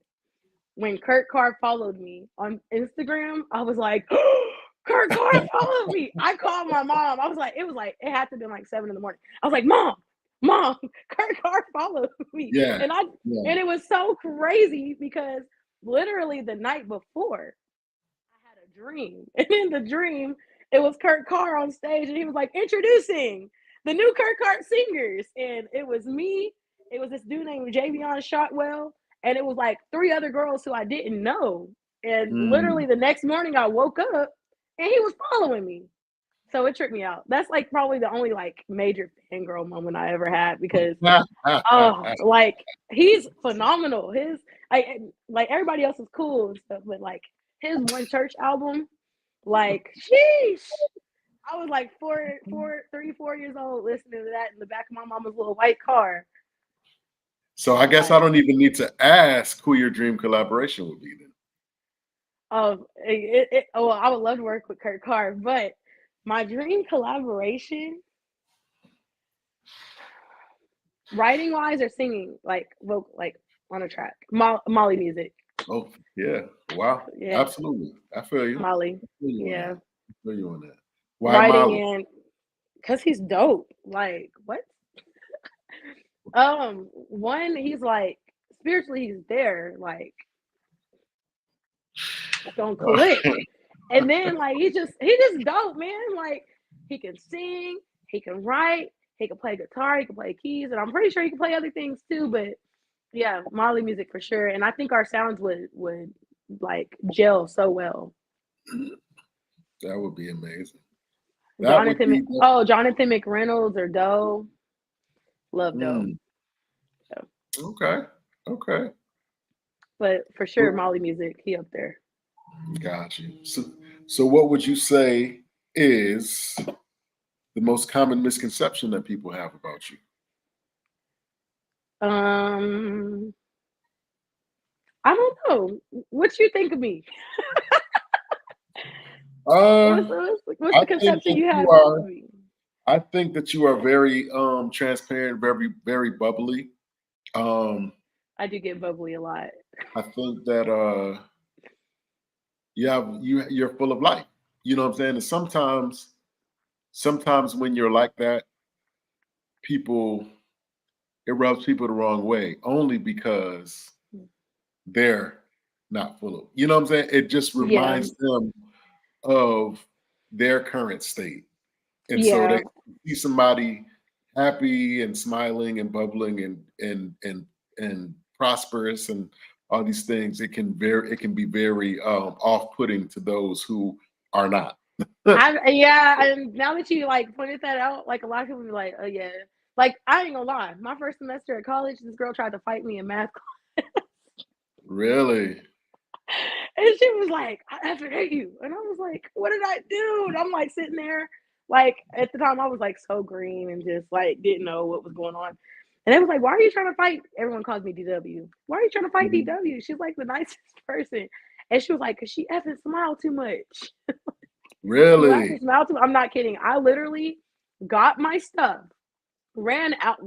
when Kurt Carr followed me on Instagram. I was like, oh, Kurt Carr followed me. I called my mom. I was like, it had to have been like 7 in the morning. I was like, Mom, Kurt Carr followed me. Yeah. And it was so crazy because literally the night before, I had a dream. And in the dream, it was Kurt Carr on stage, and he was like, introducing the new Kurt Carr singers. And it was me, it was this dude named Javion Shotwell, and it was like 3 other girls who I didn't know. And literally the next morning I woke up and he was following me. So it tripped me out. That's like probably the only like major fangirl moment I ever had, because like he's phenomenal. His like everybody else is cool and stuff, but like his One Church album, like sheesh. I was like 4 years old listening to that in the back of my mama's little white car. So I guess I don't even need to ask who your dream collaboration would be then. Oh, I would love to work with Kurt Carr, but my dream collaboration, writing wise or singing, like vocal, like on a track, Molly music. Oh yeah, wow, Yeah, absolutely. I feel you. Molly. I feel you on Yeah, that. I feel you on that. Why writing Molly? in, because he's dope. Like what? One, he's like spiritually, he's there. Like it's gonna click. And then like he just dope, man. Like he can sing, he can write, he can play guitar, he can play keys, and I'm pretty sure he can play other things too. But yeah, Molly music for sure. And I think our sounds would like gel so well. That would be amazing. Jonathan McReynolds or Doe. Love Doe. So. Okay. But for sure, Molly music, he up there. Got you. So what would you say is the most common misconception that people have about you? I don't know. What you think of me? What's the conception you have of me? I think that you are very transparent, very, very bubbly. I do get bubbly a lot. I think that you're full of life. You know what I'm saying? And sometimes when you're like that, it rubs people the wrong way, only because they're not full of, you know what I'm saying? It just reminds them of their current state. And so they see somebody happy and smiling and bubbling and prosperous and all these things, it can be very off-putting to those who are not. Yeah, and now that you like pointed that out, like a lot of people be like, oh yeah. Like I ain't gonna lie, my first semester at college, this girl tried to fight me in math Really? and she was like, I effing hate you. And I was like, what did I do? And I'm like sitting there, like at the time I was like so green and just like didn't know what was going on. And they was like, why are you trying to fight? Everyone calls me DW. Why are you trying to fight Mhm. DW? She's like the nicest person. And she was like, because she effing smiled too much. She laughed and Really? smiled too much. I'm not kidding. I literally got my stuff, ran out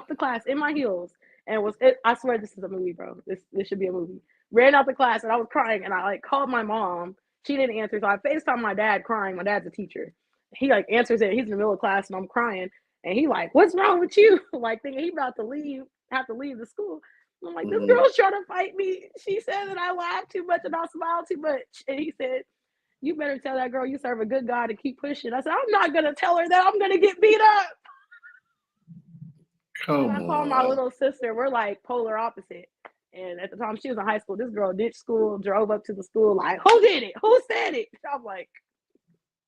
the class in my heels, and was it, I swear this is a movie, bro. This should be a movie. Ran out the class and I was crying and I like called my mom. She didn't answer, so I FaceTimed my dad crying. My dad's a teacher. He like answers it. He's in the middle of class and I'm crying. And he like, what's wrong with you? Like thinking he about to leave, have to leave the school. And I'm like, this Mhm. girl's trying to fight me. She said that I laughed too much and I smiled too much. And he said, you better tell that girl you serve a good God and keep pushing. I said, I'm not gonna tell her that. I'm gonna get beat up. And I Come called my on. little sister. We're like polar opposite. And at the time she was in high school, this girl ditched school, drove up to the school, like, who did it? Who said it? I'm like,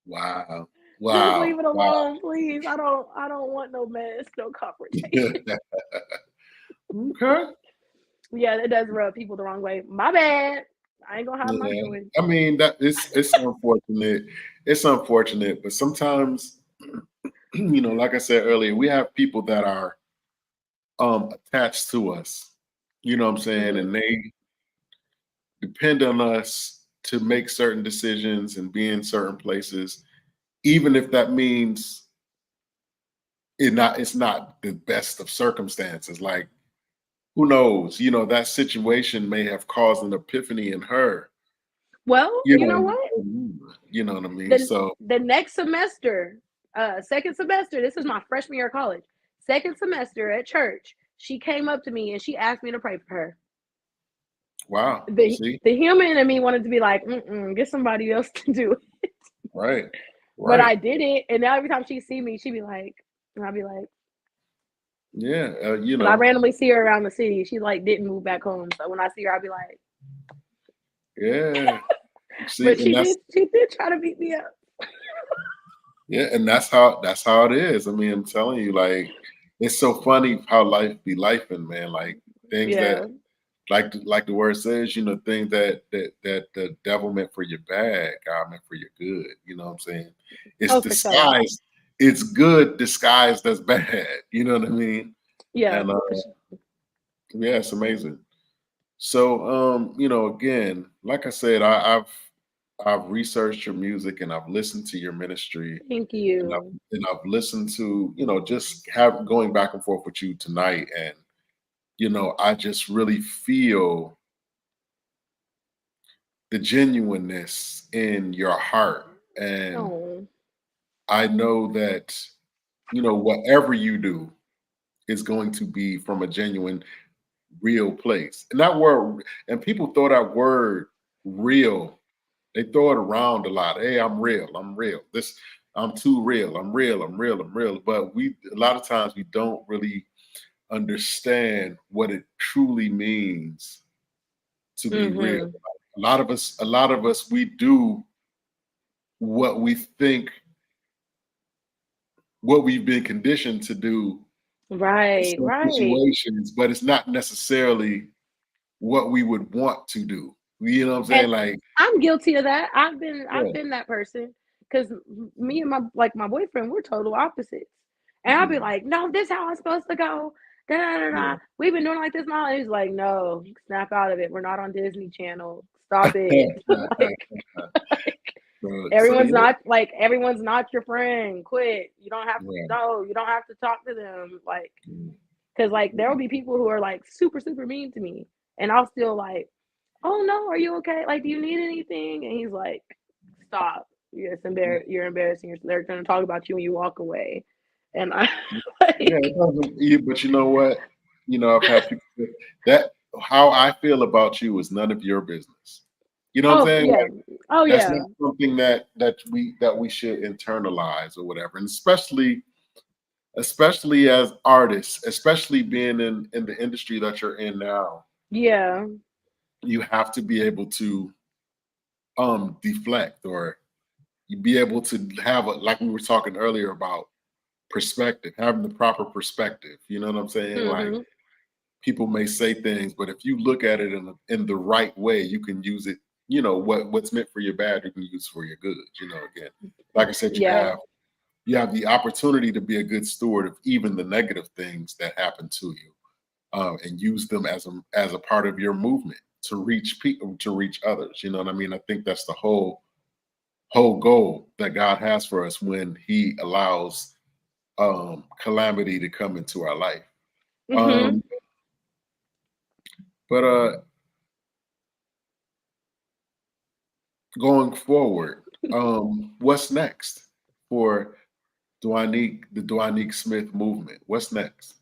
Wow. just leave Wow. it Wow. alone, please. I don't want no mess, no confrontation. Okay. Yeah, it does rub people the wrong way. My bad. I ain't gonna hide my Yeah. joy. I mean that it's unfortunate. It's unfortunate, but sometimes, like I said earlier, we have people that are attached to us. You know what I'm saying? Mm-hmm. And they depend on us to make certain decisions and be in certain places, even if that means it's not the best of circumstances. Like, who knows? That situation may have caused an epiphany in her. Well, You you know, know what? you know what I mean? the So the next semester, second semester, this is my freshman year of college. Second semester at church, she came up to me and she asked me to pray for her. wow. The See? the human in me wanted to be like, mm-mm, get somebody else to do it. Right. But I Right. did it, and now every time she see me, she be like, and I'll be like, Yeah. because I randomly see her around the city. She like didn't move back home, so when I see her, I'll be like, Yeah. See, but and she did try to beat me up. yeah, and that's how it is. I mean, I'm telling you, like, it's so funny how life be life, and man, like things that Yeah. like the word says, things that the devil meant for your bad, God meant for your good. You know what I'm saying? It's Oh, for sure. disguised, it's good disguised as bad. You know what I mean? Yeah, And for sure. yeah, it's amazing. So again, like I said, I've researched your music and I've listened to your ministry Thank and you. I've listened to, just have going back and forth with you tonight. And, I just really feel the genuineness in your heart. And Oh, I know that, whatever you do is going to be from a genuine, real place. And that word, and people throw that word real, they throw it around a lot. Hey, I'm real. I'm real. I'm too real. I'm real. I'm real. I'm real. But a lot of times we don't really understand what it truly means to be real. mm-hmm. A lot of us, we do what we think, what we've been conditioned to do in Right, some right. situations, but it's not necessarily what we would want to do. You know what I'm And saying? Like, I'm guilty of that. I've been yeah. I've been that person because me and my boyfriend, we're total opposites. And I'll be Mhm. like, no, this how I'm supposed to go. Da, da, da, da. Yeah. We've been doing like this now. And he's like, no, snap out of it. We're not on Disney Channel. Stop it. like, So yeah, everyone's not your friend. Quit. You don't have yeah. no, you don't have to talk to them. Like, Mm, because like there will be people who are like super, super mean to me. And I'll still like, oh no, are you okay? Like, do you need anything? And he's like, stop. yeah. You're embarrassing yourself. They're gonna talk about you when you walk away. And I Yeah, like, it doesn't. But you know what? I've had people say that how I feel about you is none of your business. You know what I'm oh saying? yeah, Like, oh that's yeah, not something that we should internalize or whatever. And especially as artists, especially being in the industry that you're in now. Yeah. You have to be able to deflect, or you be able to have like we were talking earlier about perspective, having the proper perspective. You know what I'm saying? Like, Mhm. people may say things, but if you look at it in the right way, you can use it. You know, what's meant for your bad, you can use for your good. You know, again, like I said, Yeah. you have the opportunity to be a good steward of even the negative things that happen to you, and use them as a part of your movement to reach people, to reach others. You know what I mean? I think that's the whole goal that God has for us when He allows calamity to come into our life. Mhm. Um, but going forward, what's next for Dwanique, the Dwanique Smith movement? What's next?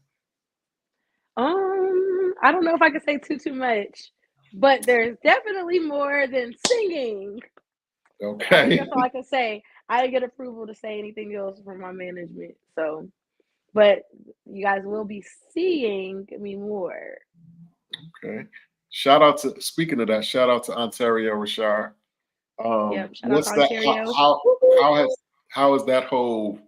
I don't know if I can say too much, but there's definitely more than singing. I think Okay. that's all I can say. I didn't get approval to say anything else from my management. So, but you guys will be seeing me more. Okay. Shout out to, speaking of that, shout out to Ontario Rashard. Yep. Shout out to What's that? Ontario. How Woo woo. how has how is that whole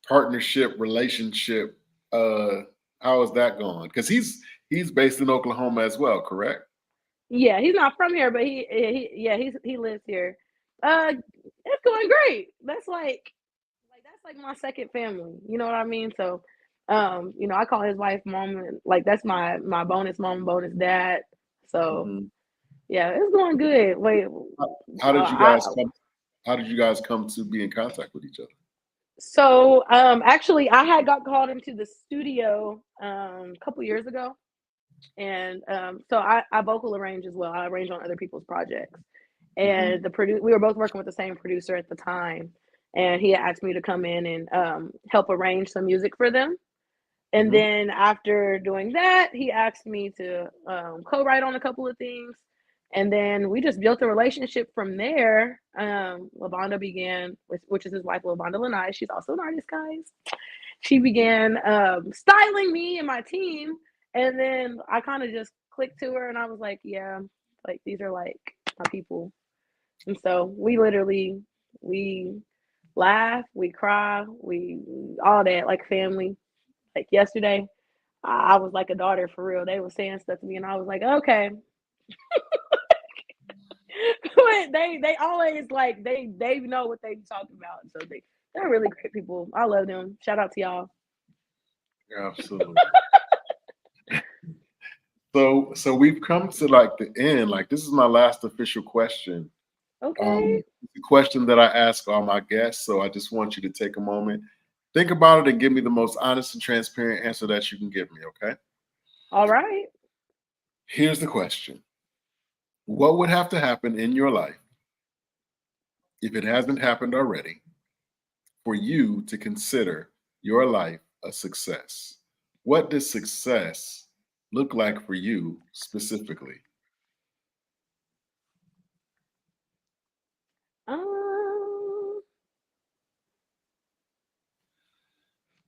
partnership relationship? Uh, how is that going? Because he's based in Oklahoma as well, correct? Yeah, he's not from here, but he lives here. It's going great. That's like my second family. You know what I mean? So, I call his wife mom, and like that's my bonus mom, bonus dad. So Mhm. yeah, it's going good. Wait, How did you I guys come? How did you guys come to be in contact with each other? so actually I had got called into the studio a couple years ago, and so I vocal arrange as well. I arrange on other people's projects, Hmm. and we were both working with the same producer at the time, and he asked me to come in and help arrange some music for them. And Hmm. then after doing that, he asked me to co-write on a couple of things. And then we just built a relationship from there. Lavonda began, which is his wife, Lavonda Lanai. She's also an artist, guys. She began styling me and my team. And then I kind of just clicked to her and I was like, yeah, like these are like my people. And so we laugh, we cry, we all that like family. Like yesterday, I was like a daughter for real. They were saying stuff to me, and I was like, okay. But they always like they know what they talk about. So they're really great people. I love them. Shout out to y'all. Absolutely. So we've come to like the end. Like, this is my last official question. Okay. It's a question that I ask all my guests. So I just want you to take a moment, think about it, and give me the most honest and transparent answer that you can give me. Okay. All right. Here's the question: what would have to happen in your life, if it hasn't happened already, for you to consider your life a success? What does success look like for you specifically? Um,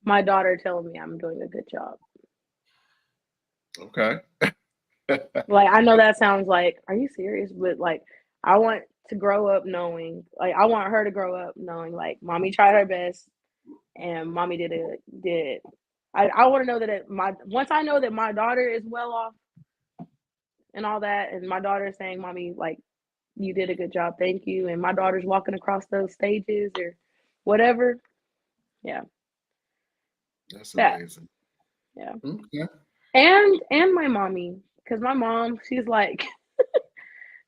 my daughter telling me I'm doing a good job. Okay. Like I know that sounds like, are you serious? But like, I want to grow up knowing, like, I want her to grow up knowing, like, mommy tried her best and mommy did. I want to know that my once I know that my daughter is well off and all that, and my daughter is saying, "Mommy, like you did a good job, thank you," and my daughter's walking across those stages or whatever. Yeah, That's that. amazing. Yeah, Okay. and my mommy, because my mom, she's like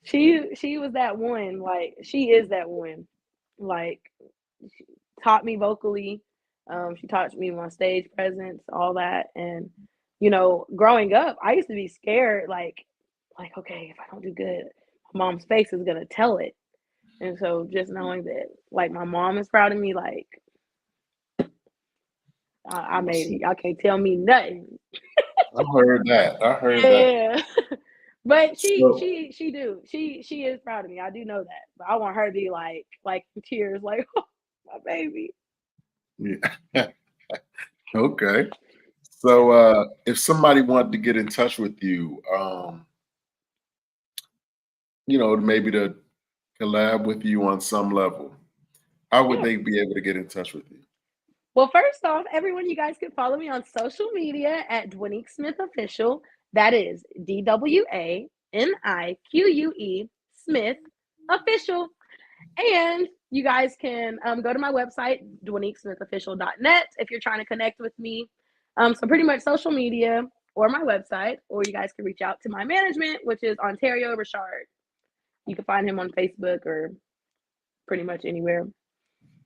she was that one. Like she is that one. Like she taught me vocally. She taught me my stage presence, all that. And growing up, I used to be scared. Like okay, if I don't do good, my mom's face is gonna tell it. And so just knowing that, like my mom is proud of me, like I made it. Awesome. Y'all can't tell me nothing. I heard that. I heard that. Yeah. But she So, she she do she is proud of me. I do know that. But I want her to be like in tears, like oh, my baby. yeah. Okay. So if somebody wanted to get in touch with you, maybe to collab with you on some level, how would Yeah. they be able to get in touch with you? Well, first off, everyone, you guys can follow me on social media at Dwanique Smith Official. That is DWANIQUE Smith Official. And you guys can go to my website, DwaniqueSmithOfficial.net, if you're trying to connect with me. So pretty much social media or my website, or you guys can reach out to my management, which is Ontario Richard. You can find him on Facebook or pretty much anywhere,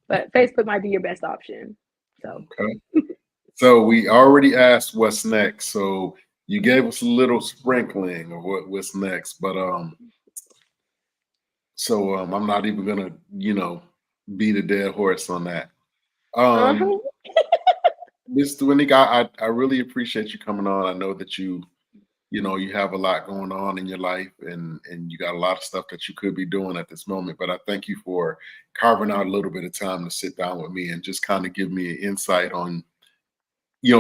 but Facebook might be your best option. So Okay. So we already asked what's next. So you gave us a little sprinkling of what's next, but I'm not even gonna, beat a dead horse on that. Um, uh-huh. Ms. Dwanique, I really appreciate you coming on. I know that you have a lot going on in your life and you got a lot of stuff that you could be doing at this moment. But I thank you for carving out a little bit of time to sit down with me and just kind of give me an insight on,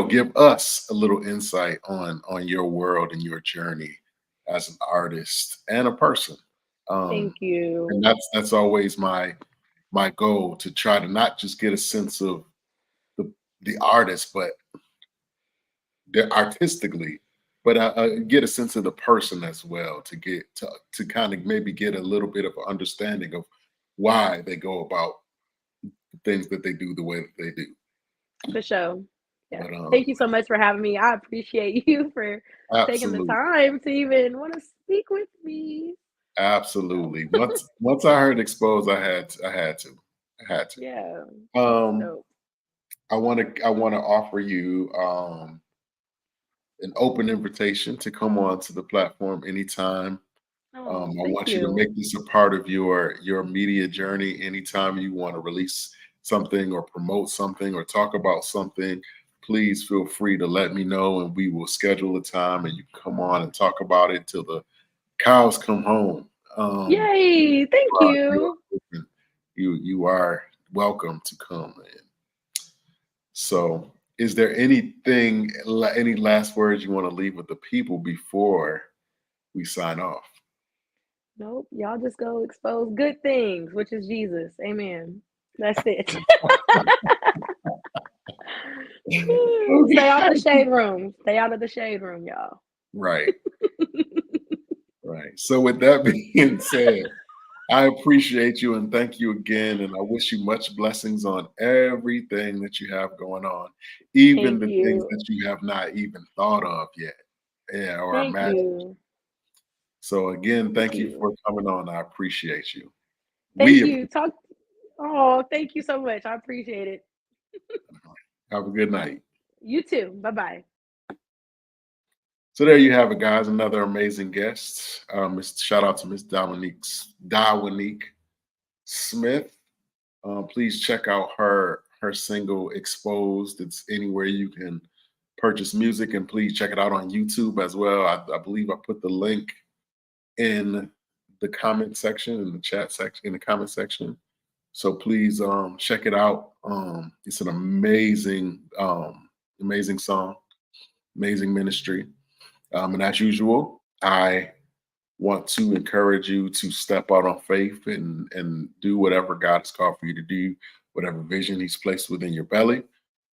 give us a little insight on your world and your journey as an artist and a person. Thank Um, you. and that's always my goal, to try to not just get a sense of the the artist, but artistically, but get a sense of the person as well, to get to kind of maybe get a little bit of an understanding of why they go about the things that they do the way that they do. For sure. Yeah. But Thank you so much for having me. I appreciate you for taking the absolutely, time to even want to speak with me. So, absolutely. Once I heard expose, I had yeah, to. that's dope. I want to offer you an open invitation to come on to the platform anytime. Oh, I thank want you to you. make this a part of your media journey. Anytime you want to release something or promote something or talk about something, please feel free to let me know, and we will schedule a time and you can come on and talk about it till the cows come home. Yay. Thank You you. are open. You are welcome to come in. So, is there any last words you want to leave with the people before we sign off? Nope. Y'all just go expose good things, which is Jesus. Amen. That's it. Stay off the shade room. Stay out of the shade room, y'all. Right, right. So, with that being said, I appreciate you and thank you again. And I wish you much blessings on everything that you have going on, even Thank the things you. that you have not even thought of yet, yeah, or Thank imagined. you. So, again, Thank thank you you. for coming on. I appreciate you. Thank We you. Talk. Oh, thank you so much. I appreciate it. have a good night. You too. Bye bye. So there you have it, guys. Another amazing guest. Shout out to Miss Dwanique Smith. Please check out her single "Exposed." It's anywhere you can purchase music, and please check it out on YouTube as well. I believe I put the link in the comment section, in the chat section, in the comment section. So please check it out. It's an amazing song, amazing ministry. And as usual, I want to encourage you to step out on faith and do whatever God has called for you to do, whatever vision He's placed within your belly.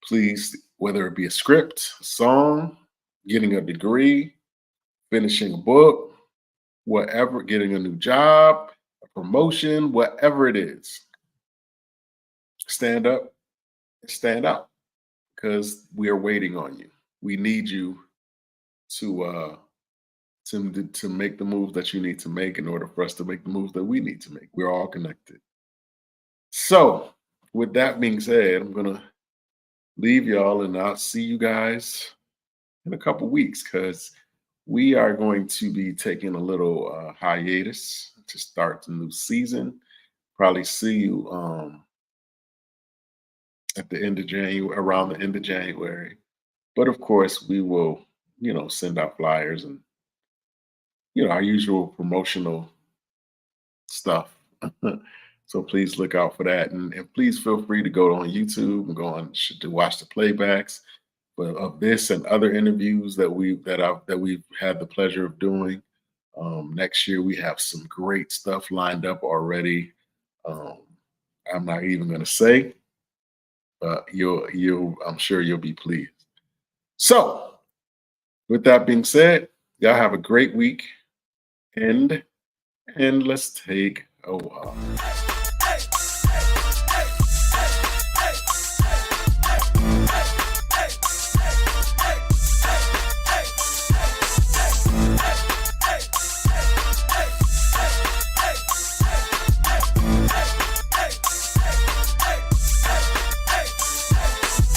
Please, whether it be a script, a song, getting a degree, finishing a book, whatever, getting a new job, a promotion, whatever it is, stand up and stand out, because we are waiting on you. We need you to to make the moves that you need to make in order for us to make the moves that we need to make. We're all connected. So, with that being said, I'm gonna leave y'all, and I'll see you guys in a couple weeks, because we are going to be taking a little hiatus to start the new season. Probably see you at the end of January, around the end of January. But of course, we will, send out flyers and our usual promotional stuff. So please look out for that, and please feel free to go on YouTube and go on to watch the playbacks. of this and other interviews that we've had the pleasure of doing. Next year we have some great stuff lined up already. I'm not even going to say, but I'm sure you'll be pleased. So, with that being said, y'all have a great week, and let's take a walk.